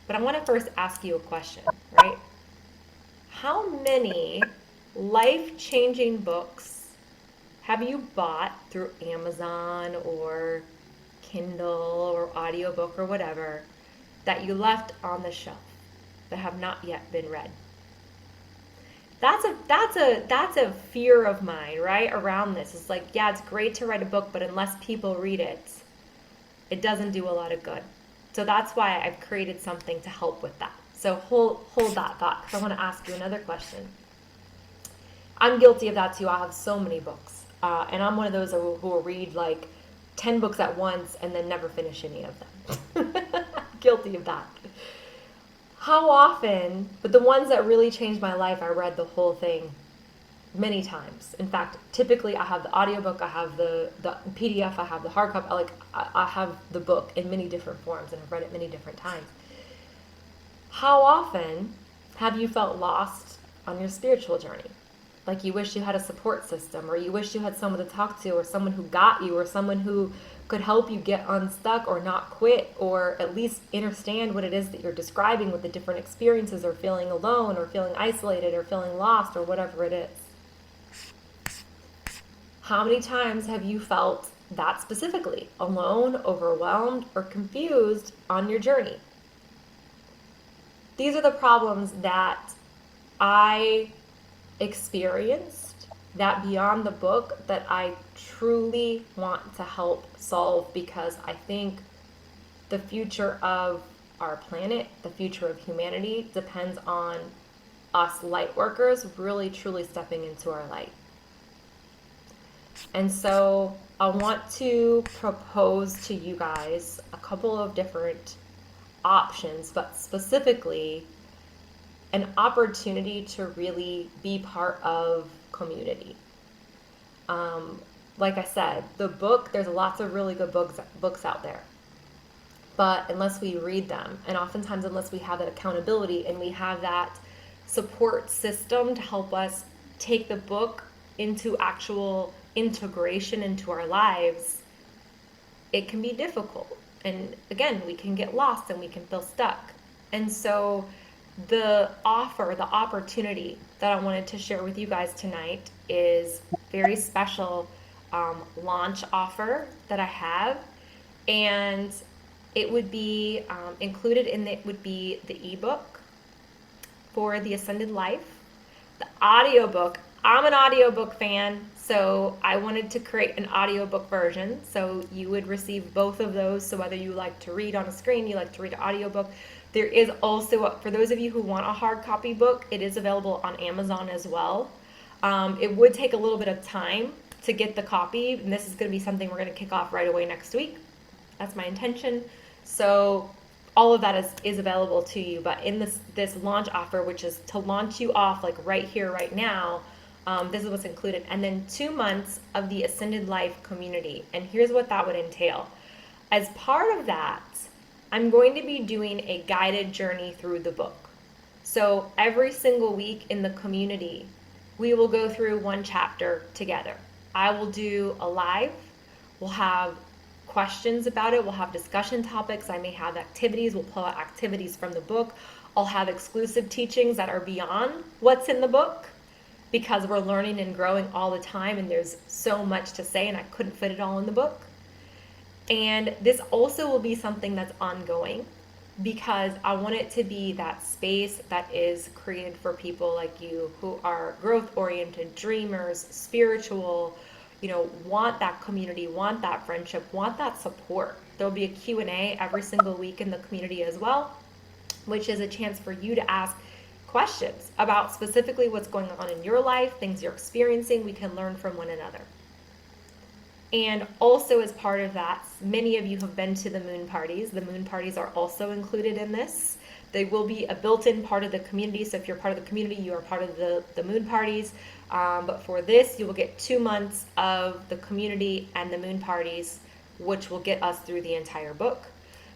But I want to first ask you a question, right? How many life-changing books have you bought through Amazon or Kindle or audiobook or whatever that you left on the shelf that have not yet been read? That's a fear of mine, right? Around this. It's like, yeah, it's great to write a book, but unless people read it, it doesn't do a lot of good. So that's why I've created something to help with that. So hold that thought, because I want to ask you another question. I'm guilty of that too. I have so many books. And I'm one of those who will read like 10 books at once and then never finish any of them. Guilty of that. How often, but the ones that really changed my life, I read the whole thing many times. In fact, typically I have the audiobook, I have the PDF, I have the hardcover, I have the book in many different forms and I've read it many different times. How often have you felt lost on your spiritual journey? Like you wish you had a support system, or you wish you had someone to talk to, or someone who got you, or someone who could help you get unstuck or not quit, or at least understand what it is that you're describing with the different experiences, or feeling alone, or feeling isolated, or feeling lost, or whatever it is. How many times have you felt that specifically? Alone, overwhelmed, or confused on your journey? These are the problems that I experienced, that beyond the book, that I truly want to help solve, because I think the future of our planet, the future of humanity, depends on us light workers really truly stepping into our light. And so I want to propose to you guys a couple of different options, but specifically an opportunity to really be part of community. Like I said, the book, there's lots of really good books out there. But unless we read them, and oftentimes unless we have that accountability and we have that support system to help us take the book into actual integration into our lives, it can be difficult. And again, we can get lost and we can feel stuck. And so the offer, the opportunity that I wanted to share with you guys tonight is very special launch offer that I have. And it would be included in it would be the ebook for the Ascended Life, the audiobook. I'm an audiobook fan, so I wanted to create an audiobook version. So you would receive both of those. So whether you like to read on a screen, you like to read an audiobook. There is also, for those of you who want a hard copy book, it is available on Amazon as well. It would take a little bit of time to get the copy, and this is going to be something we're going to kick off right away next week. That's my intention. So all of that is available to you, but in this launch offer, which is to launch you off like right here, right now, this is what's included. And then 2 months of the Ascended Life community. And here's what that would entail. As part of that, I'm going to be doing a guided journey through the book. So every single week in the community, we will go through one chapter together. I will do a live. We'll have questions about it. We'll have discussion topics. I may have activities. We'll pull out activities from the book. I'll have exclusive teachings that are beyond what's in the book, because we're learning and growing all the time, and there's so much to say, and I couldn't fit it all in the book. And this also will be something that's ongoing, because I want it to be that space that is created for people like you who are growth-oriented, dreamers, spiritual, want that community, want that friendship, want that support. There'll be a Q&A every single week in the community as well, which is a chance for you to ask questions about specifically what's going on in your life, things you're experiencing. We can learn from one another. And also as part of that, many of you have been to the moon parties. The moon parties are also included in this. They will be a built-in part of the community. So if you're part of the community, you are part of the moon parties. But for this, you will get 2 months of the community and the moon parties, which will get us through the entire book.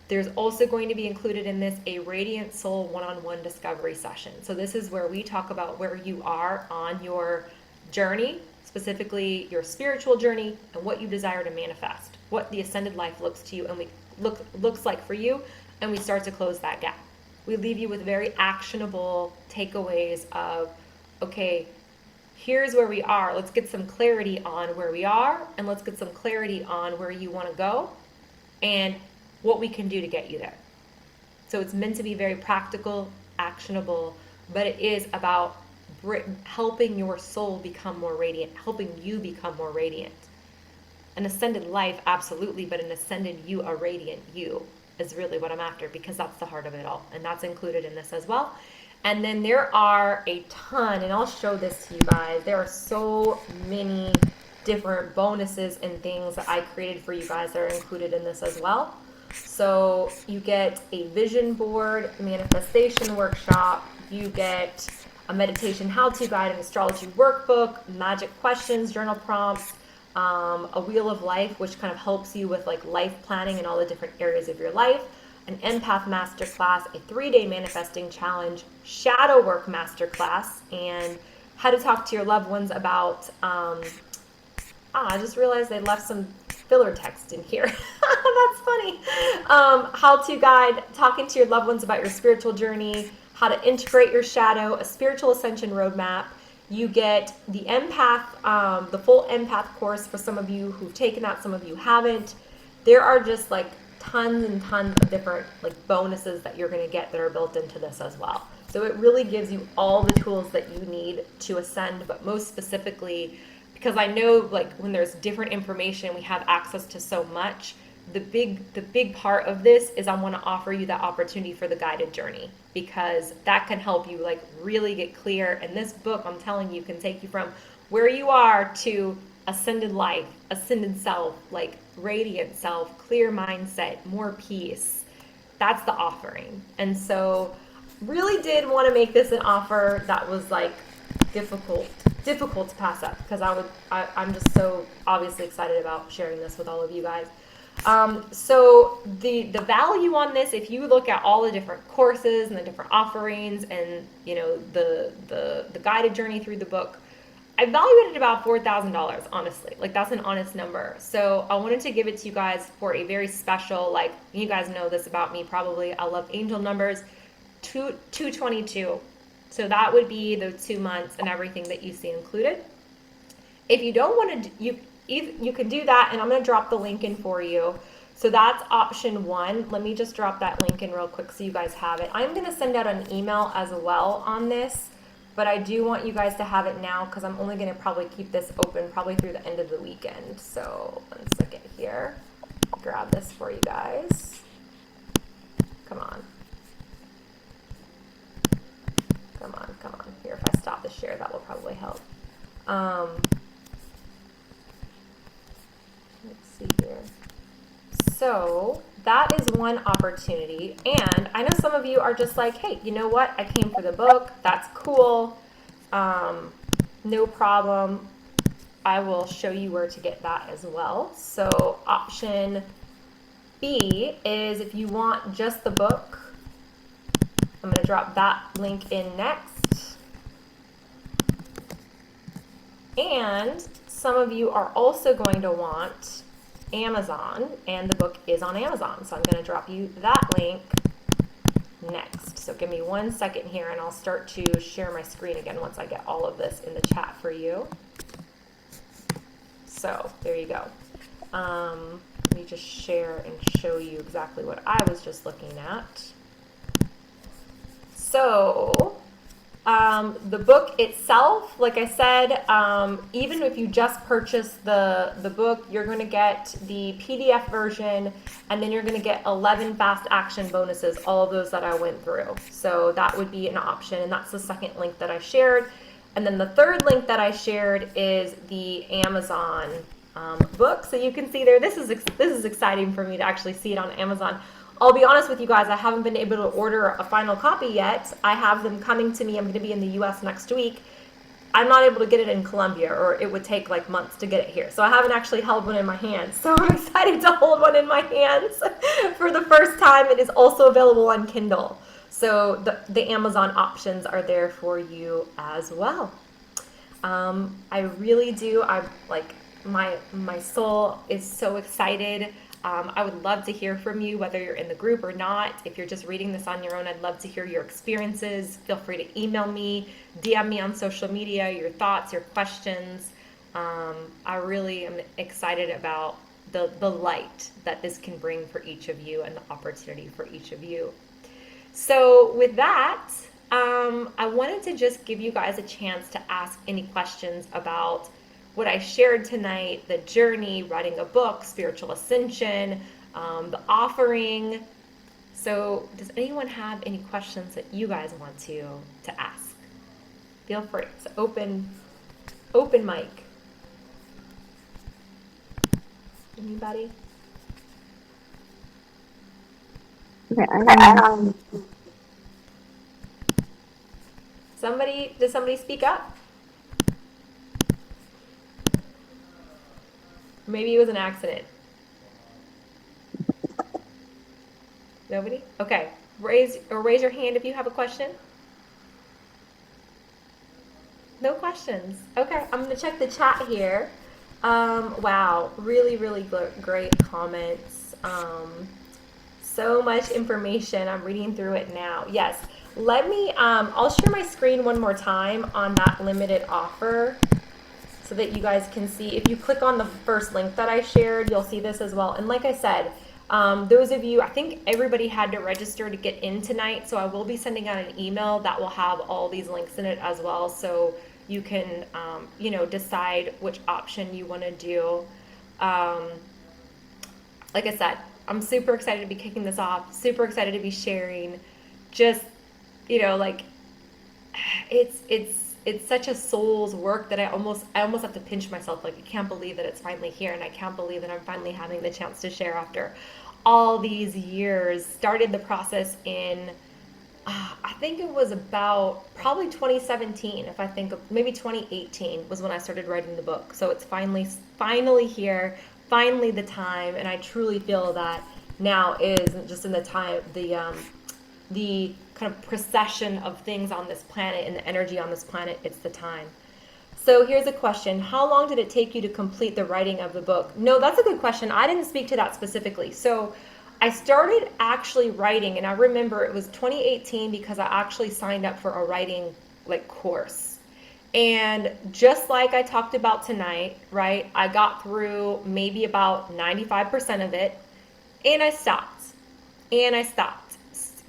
There's also going to be included in this a Radiant Soul one-on-one discovery session. So this is where we talk about where you are on your journey, specifically your spiritual journey, and what you desire to manifest, what the Ascended Life looks like for you, and we start to close that gap. We leave you with very actionable takeaways of, okay, here's where we are. Let's get some clarity on where we are, and let's get some clarity on where you want to go and what we can do to get you there. So it's meant to be very practical, actionable, but it is about helping your soul become more radiant, helping you become more radiant. An ascended life, absolutely, but an ascended you, a radiant you, is really what I'm after, because that's the heart of it all, and that's included in this as well. And then there are a ton, and I'll show this to you guys. There are so many different bonuses and things that I created for you guys that are included in this as well. So you get a vision board, manifestation workshop, you get a meditation how-to guide, an astrology workbook, magic questions, journal prompts, a wheel of life, which kind of helps you with like life planning in all the different areas of your life, an empath masterclass, a 3-day manifesting challenge, shadow work masterclass, and how to talk to your loved ones about, I just realized they left some filler text in here. That's funny. How to guide talking to your loved ones about your spiritual journey, how to integrate your shadow, a spiritual ascension roadmap. You get the empath, the full empath course for some of you who've taken that, some of you haven't. There are just like tons and tons of different like bonuses that you're going to get that are built into this as well. So it really gives you all the tools that you need to ascend, but most specifically, because I know like when there's different information, we have access to so much. The big part of this is I want to offer you that opportunity for the guided journey, because that can help you like really get clear. And this book, I'm telling you, can take you from where you are to ascended life, ascended self, like radiant self, clear mindset, more peace. That's the offering. And so really did want to make this an offer that was like difficult to pass up, because I'm just so obviously excited about sharing this with all of you guys. So the value on this, if you look at all the different courses and the different offerings and, you know, the guided journey through the book, I value it at about $4,000, honestly. Like, that's an honest number. So I wanted to give it to you guys for a very special, like, you guys know this about me probably. I love angel numbers. 222. So that would be the 2 months and everything that you see included. If you don't want to, you can do that, and I'm going to drop the link in for you. So that's option 1. Let me just drop that link in real quick so you guys have it. I'm going to send out an email as well on this, but I do want you guys to have it now because I'm only going to probably keep this open probably through the end of the weekend. So 1 second here. Grab this for you guys. Come on. Come on, come on. Here, if I stop the share, that will probably help. Let's see here. So that is one opportunity. And I know some of you are just like, hey, you know what? I came for the book. That's cool. No problem. I will show you where to get that as well. So option B is if you want just the book, I'm going to drop that link in next. And some of you are also going to want Amazon, and the book is on Amazon. So I'm going to drop you that link next. So give me 1 second here, and I'll start to share my screen again once I get all of this in the chat for you. So there you go. Let me just share and show you exactly what I was just looking at. So the book itself, like I said, even if you just purchase the book, you're going to get the PDF version, and then you're going to get 11 fast action bonuses, all of those that I went through. So that would be an option, and that's the second link that I shared. And then the third link that I shared is the Amazon book. So you can see there, this is exciting for me to actually see it on Amazon. I'll be honest with you guys, I haven't been able to order a final copy yet. I have them coming to me. I'm going to be in the US next week. I'm not able to get it in Colombia, or it would take like months to get it here. So I haven't actually held one in my hands. So I'm excited to hold one in my hands for the first time. It is also available on Kindle. So the Amazon options are there for you as well. I really do. I'm like, my soul is so excited. I would love to hear from you, whether you're in the group or not. If you're just reading this on your own, I'd love to hear your experiences. Feel free to email me, DM me on social media, your thoughts, your questions. I really am excited about the light that this can bring for each of you and the opportunity for each of you. So with that, I wanted to just give you guys a chance to ask any questions about what I shared tonight, the journey, writing a book, spiritual ascension, the offering. So does anyone have any questions that you guys want to ask? Feel free. It's open mic. Anybody? Okay, Does somebody speak up? Maybe it was an accident. Nobody? Okay. Raise your hand if you have a question. No questions. Okay, I'm going to check the chat here. Wow, really, really great comments. So much information. I'm reading through it now. Yes. Let me, I'll share my screen one more time on that limited offer so that you guys can see. If you click on the first link that I shared, you'll see this as well. And like I said, those of you, I think everybody had to register to get in tonight, so I will be sending out an email that will have all these links in it as well, so you can, decide which option you want to do. Like I said, I'm super excited to be kicking this off, super excited to be sharing. Just, it's such a soul's work that I almost have to pinch myself. Like, I can't believe that it's finally here, and I can't believe that I'm finally having the chance to share after all these years. Started the process in, I think it was about probably 2017, if I think of, maybe 2018 was when I started writing the book. So it's finally here, finally the time, and I truly feel that now is just in the time, the kind of procession of things on this planet and the energy on this planet, it's the time. So here's a question. How long did it take you to complete the writing of the book? No, that's a good question. I didn't speak to that specifically. So I started actually writing, and I remember it was 2018 because I actually signed up for a writing like course. And just like I talked about tonight, right? I got through maybe about 95% of it, and I stopped. And I stopped.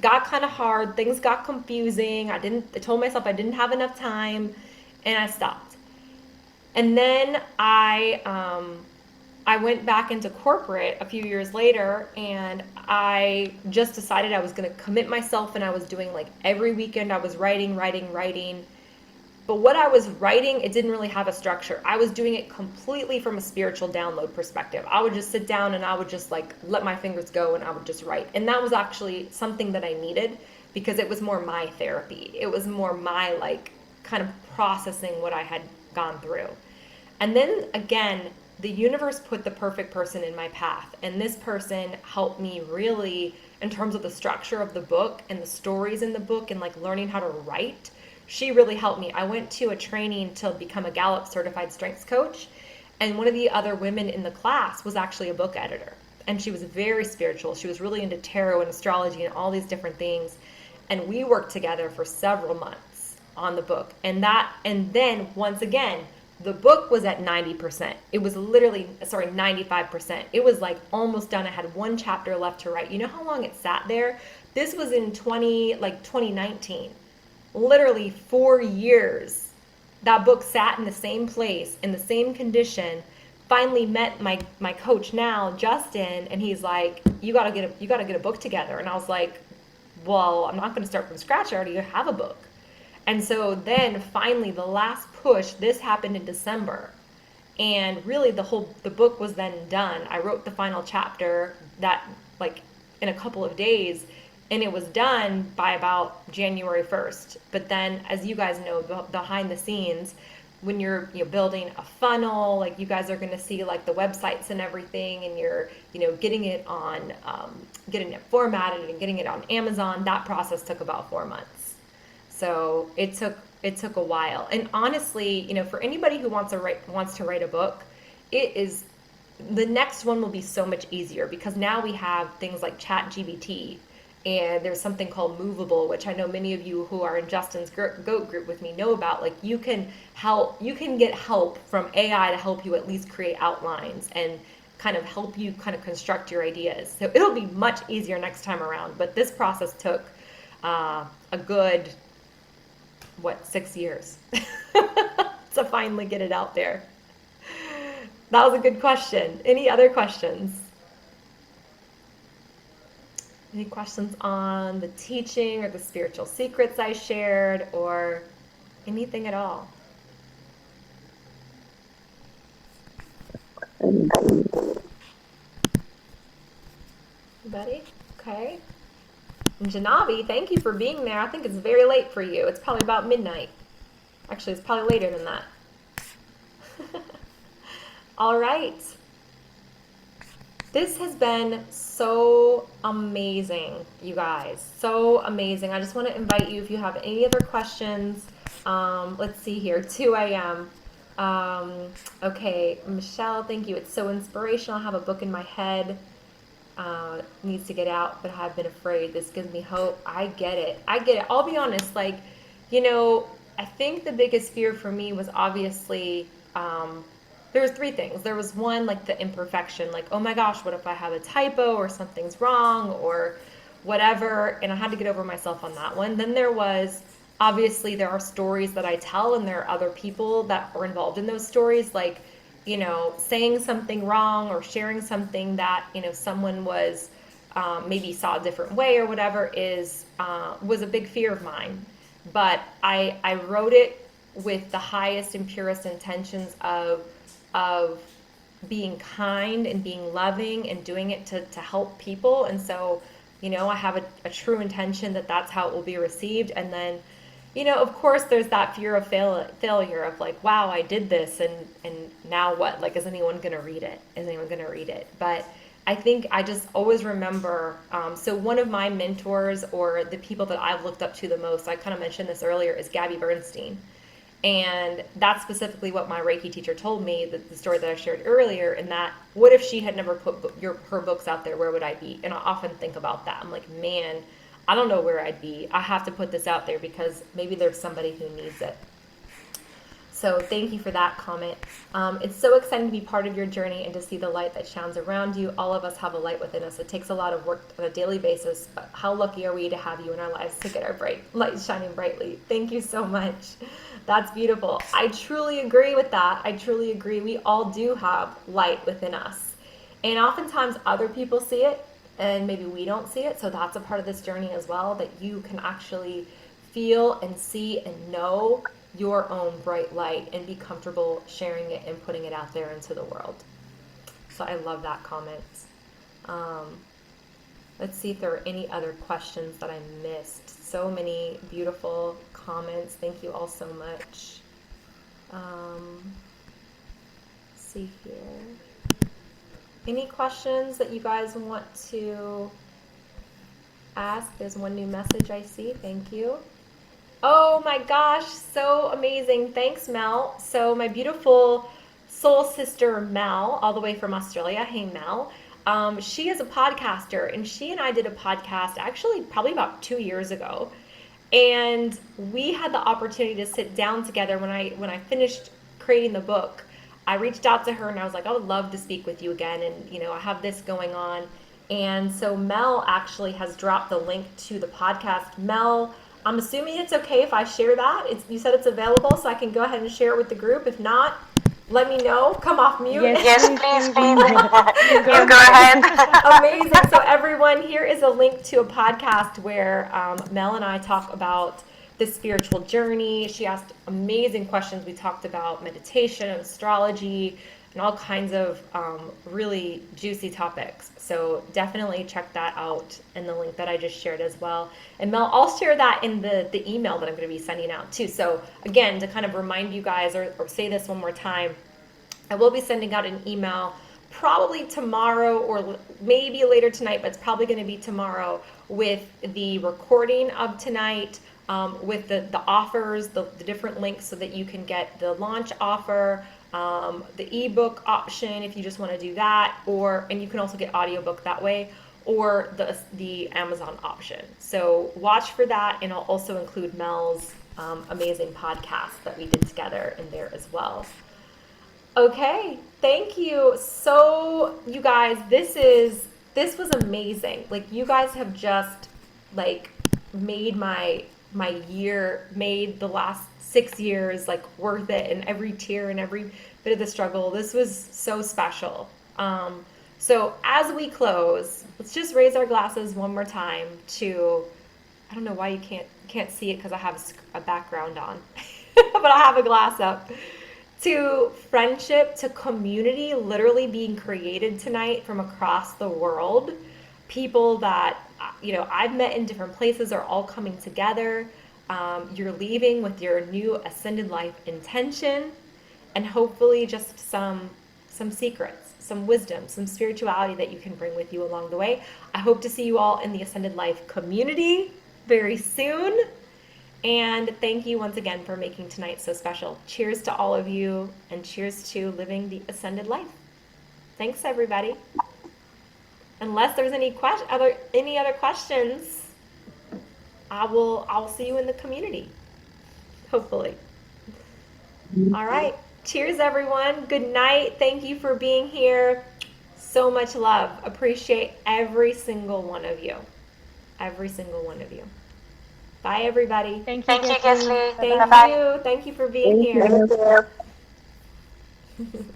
Got kind of hard. Things got confusing. I told myself I didn't have enough time, and I stopped. And then I went back into corporate a few years later, and I just decided I was going to commit myself, and I was doing like every weekend I was writing, writing, writing. But what I was writing, it didn't really have a structure. I was doing it completely from a spiritual download perspective. I would just sit down and I would just like let my fingers go and I would just write. And that was actually something that I needed because it was more my therapy. It was more my like kind of processing what I had gone through. And then again, the universe put the perfect person in my path. And this person helped me really in terms of the structure of the book and the stories in the book and like learning how to write. She really helped me. I went to a training to become a Gallup certified strengths coach. And one of the other women in the class was actually a book editor. And she was very spiritual. She was really into tarot and astrology and all these different things. And we worked together for several months on the book. And then once again, the book was at 90%. It was literally, 95%. It was like almost done. I had one chapter left to write. You know how long it sat there? This was in 2019. Literally 4 years. That book sat in the same place, in the same condition. Finally met my coach now, Justin, and he's like, you gotta get a book together. And I was like, well, I'm not gonna start from scratch. I already have a book. And so then finally the last push, this happened in December. And really the book was then done. I wrote the final chapter that like in a couple of days, and it was done by about January 1st. But then, as you guys know, behind the scenes, when you're building a funnel, like you guys are going to see like the websites and everything, and you're getting it on, getting it formatted and getting it on Amazon. That process took about 4 months. So it took a while. And honestly, for anybody who wants to write a book, the next one will be so much easier because now we have things like ChatGPT. And there's something called Movable, which I know many of you who are in Justin's GOAT group with me know about. Like you can get help from AI to help you at least create outlines and kind of help you kind of construct your ideas. So it'll be much easier next time around. But this process took a good, 6 years to finally get it out there. That was a good question. Any other questions? Any questions on the teaching or the spiritual secrets I shared or anything at all? Anybody? Okay. And Janavi, thank you for being there. I think it's very late for you. It's probably about midnight. Actually, it's probably later than that. All right. This has been so amazing, you guys. So amazing. I just want to invite you, if you have any other questions, let's see here, 2 a.m. Okay, Michelle, thank you. It's so inspirational. I have a book in my head. Needs to get out, but I've been afraid. This gives me hope. I get it. I'll be honest, I think the biggest fear for me was obviously, there was 3 things. There was one, like the imperfection, like, oh my gosh, what if I have a typo or something's wrong or whatever, and I had to get over myself on that one. Then there was, obviously, there are stories that I tell, and there are other people that are involved in those stories, like, saying something wrong or sharing something that, someone was, maybe saw a different way or whatever was a big fear of mine. But I wrote it with the highest and purest intentions of being kind and being loving and doing it to help people. And so, I have a true intention that that's how it will be received. And then, of course, there's that fear of failure of like, wow, I did this, and now what? Like, is anyone going to read it? Is anyone going to read it? But I think I just always remember, so one of my mentors or the people that I've looked up to the most, I kind of mentioned this earlier, is Gabby Bernstein. And that's specifically what my Reiki teacher told me, that the story that I shared earlier, and that what if she had never put her books out there, where would I be? And I often think about that. I'm like, man, I don't know where I'd be. I have to put this out there because maybe there's somebody who needs it. So thank you for that comment. It's so exciting to be part of your journey and to see the light that shines around you. All of us have a light within us. It takes a lot of work on a daily basis, but how lucky are we to have you in our lives to get our bright light shining brightly. Thank you so much. That's beautiful. I truly agree with that. I truly agree. We all do have light within us. And oftentimes other people see it and maybe we don't see it. So that's a part of this journey as well, that you can actually feel and see and know your own bright light and be comfortable sharing it and putting it out there into the world. So I love that comment. Let's see if there are any other questions that I missed. So many beautiful comments. Thank you all so much. Let's see here. Any questions that you guys want to ask? There's one new message I see. Thank you. Oh my gosh, so amazing. Thanks, Mel. So my beautiful soul sister, Mel, all the way from Australia. Hey, Mel. She is a podcaster, and she and I did a podcast actually probably about 2 years ago. And we had the opportunity to sit down together when I finished creating the book. I reached out to her and I was like, I would love to speak with you again. And, I have this going on. And so Mel actually has dropped the link to the podcast. Mel, I'm assuming it's okay if I share that. You said it's available, so I can go ahead and share it with the group. If not, let me know. Come off mute. Yes, please. You go ahead. Amazing. So everyone, here is a link to a podcast where Mel and I talk about the spiritual journey. She asked amazing questions. We talked about meditation, astrology, and all kinds of really juicy topics. So definitely check that out in the link that I just shared as well. And Mel, I'll share that in the email that I'm going to be sending out too. So again, to kind of remind you guys or say this one more time, I will be sending out an email probably tomorrow or maybe later tonight, but it's probably going to be tomorrow, with the recording of tonight, with the offers, the different links so that you can get the launch offer, the ebook option if you just want to do that, and you can also get audiobook that way, or the Amazon option. So watch for that, and I'll also include Mel's amazing podcast that we did together in there as well. Okay, thank you. So you guys, this was amazing. Like, you guys have just made my year, made the last 6 years worth it, and every tear and every bit of the struggle. This was so special. So as we close, let's just raise our glasses one more time to, I don't know why you can't see it because I have a background on, but I have a glass up, to friendship, to community literally being created tonight from across the world. People that I've met in different places are all coming together. You're leaving with your new ascended life intention, and hopefully just some secrets, some wisdom, some spirituality that you can bring with you along the way. I hope to see you all in the Ascended Life community very soon. And thank you once again for making tonight so special. Cheers to all of you, and cheers to living the Ascended Life. Thanks, everybody. Unless there's any other questions, I'll see you in the community, hopefully. All right. Cheers, everyone. Good night. Thank you for being here. So much love. Appreciate every single one of you. Every single one of you. Bye, everybody. Thank you, Gisli. Thank you. Thank you for being here. Thank you.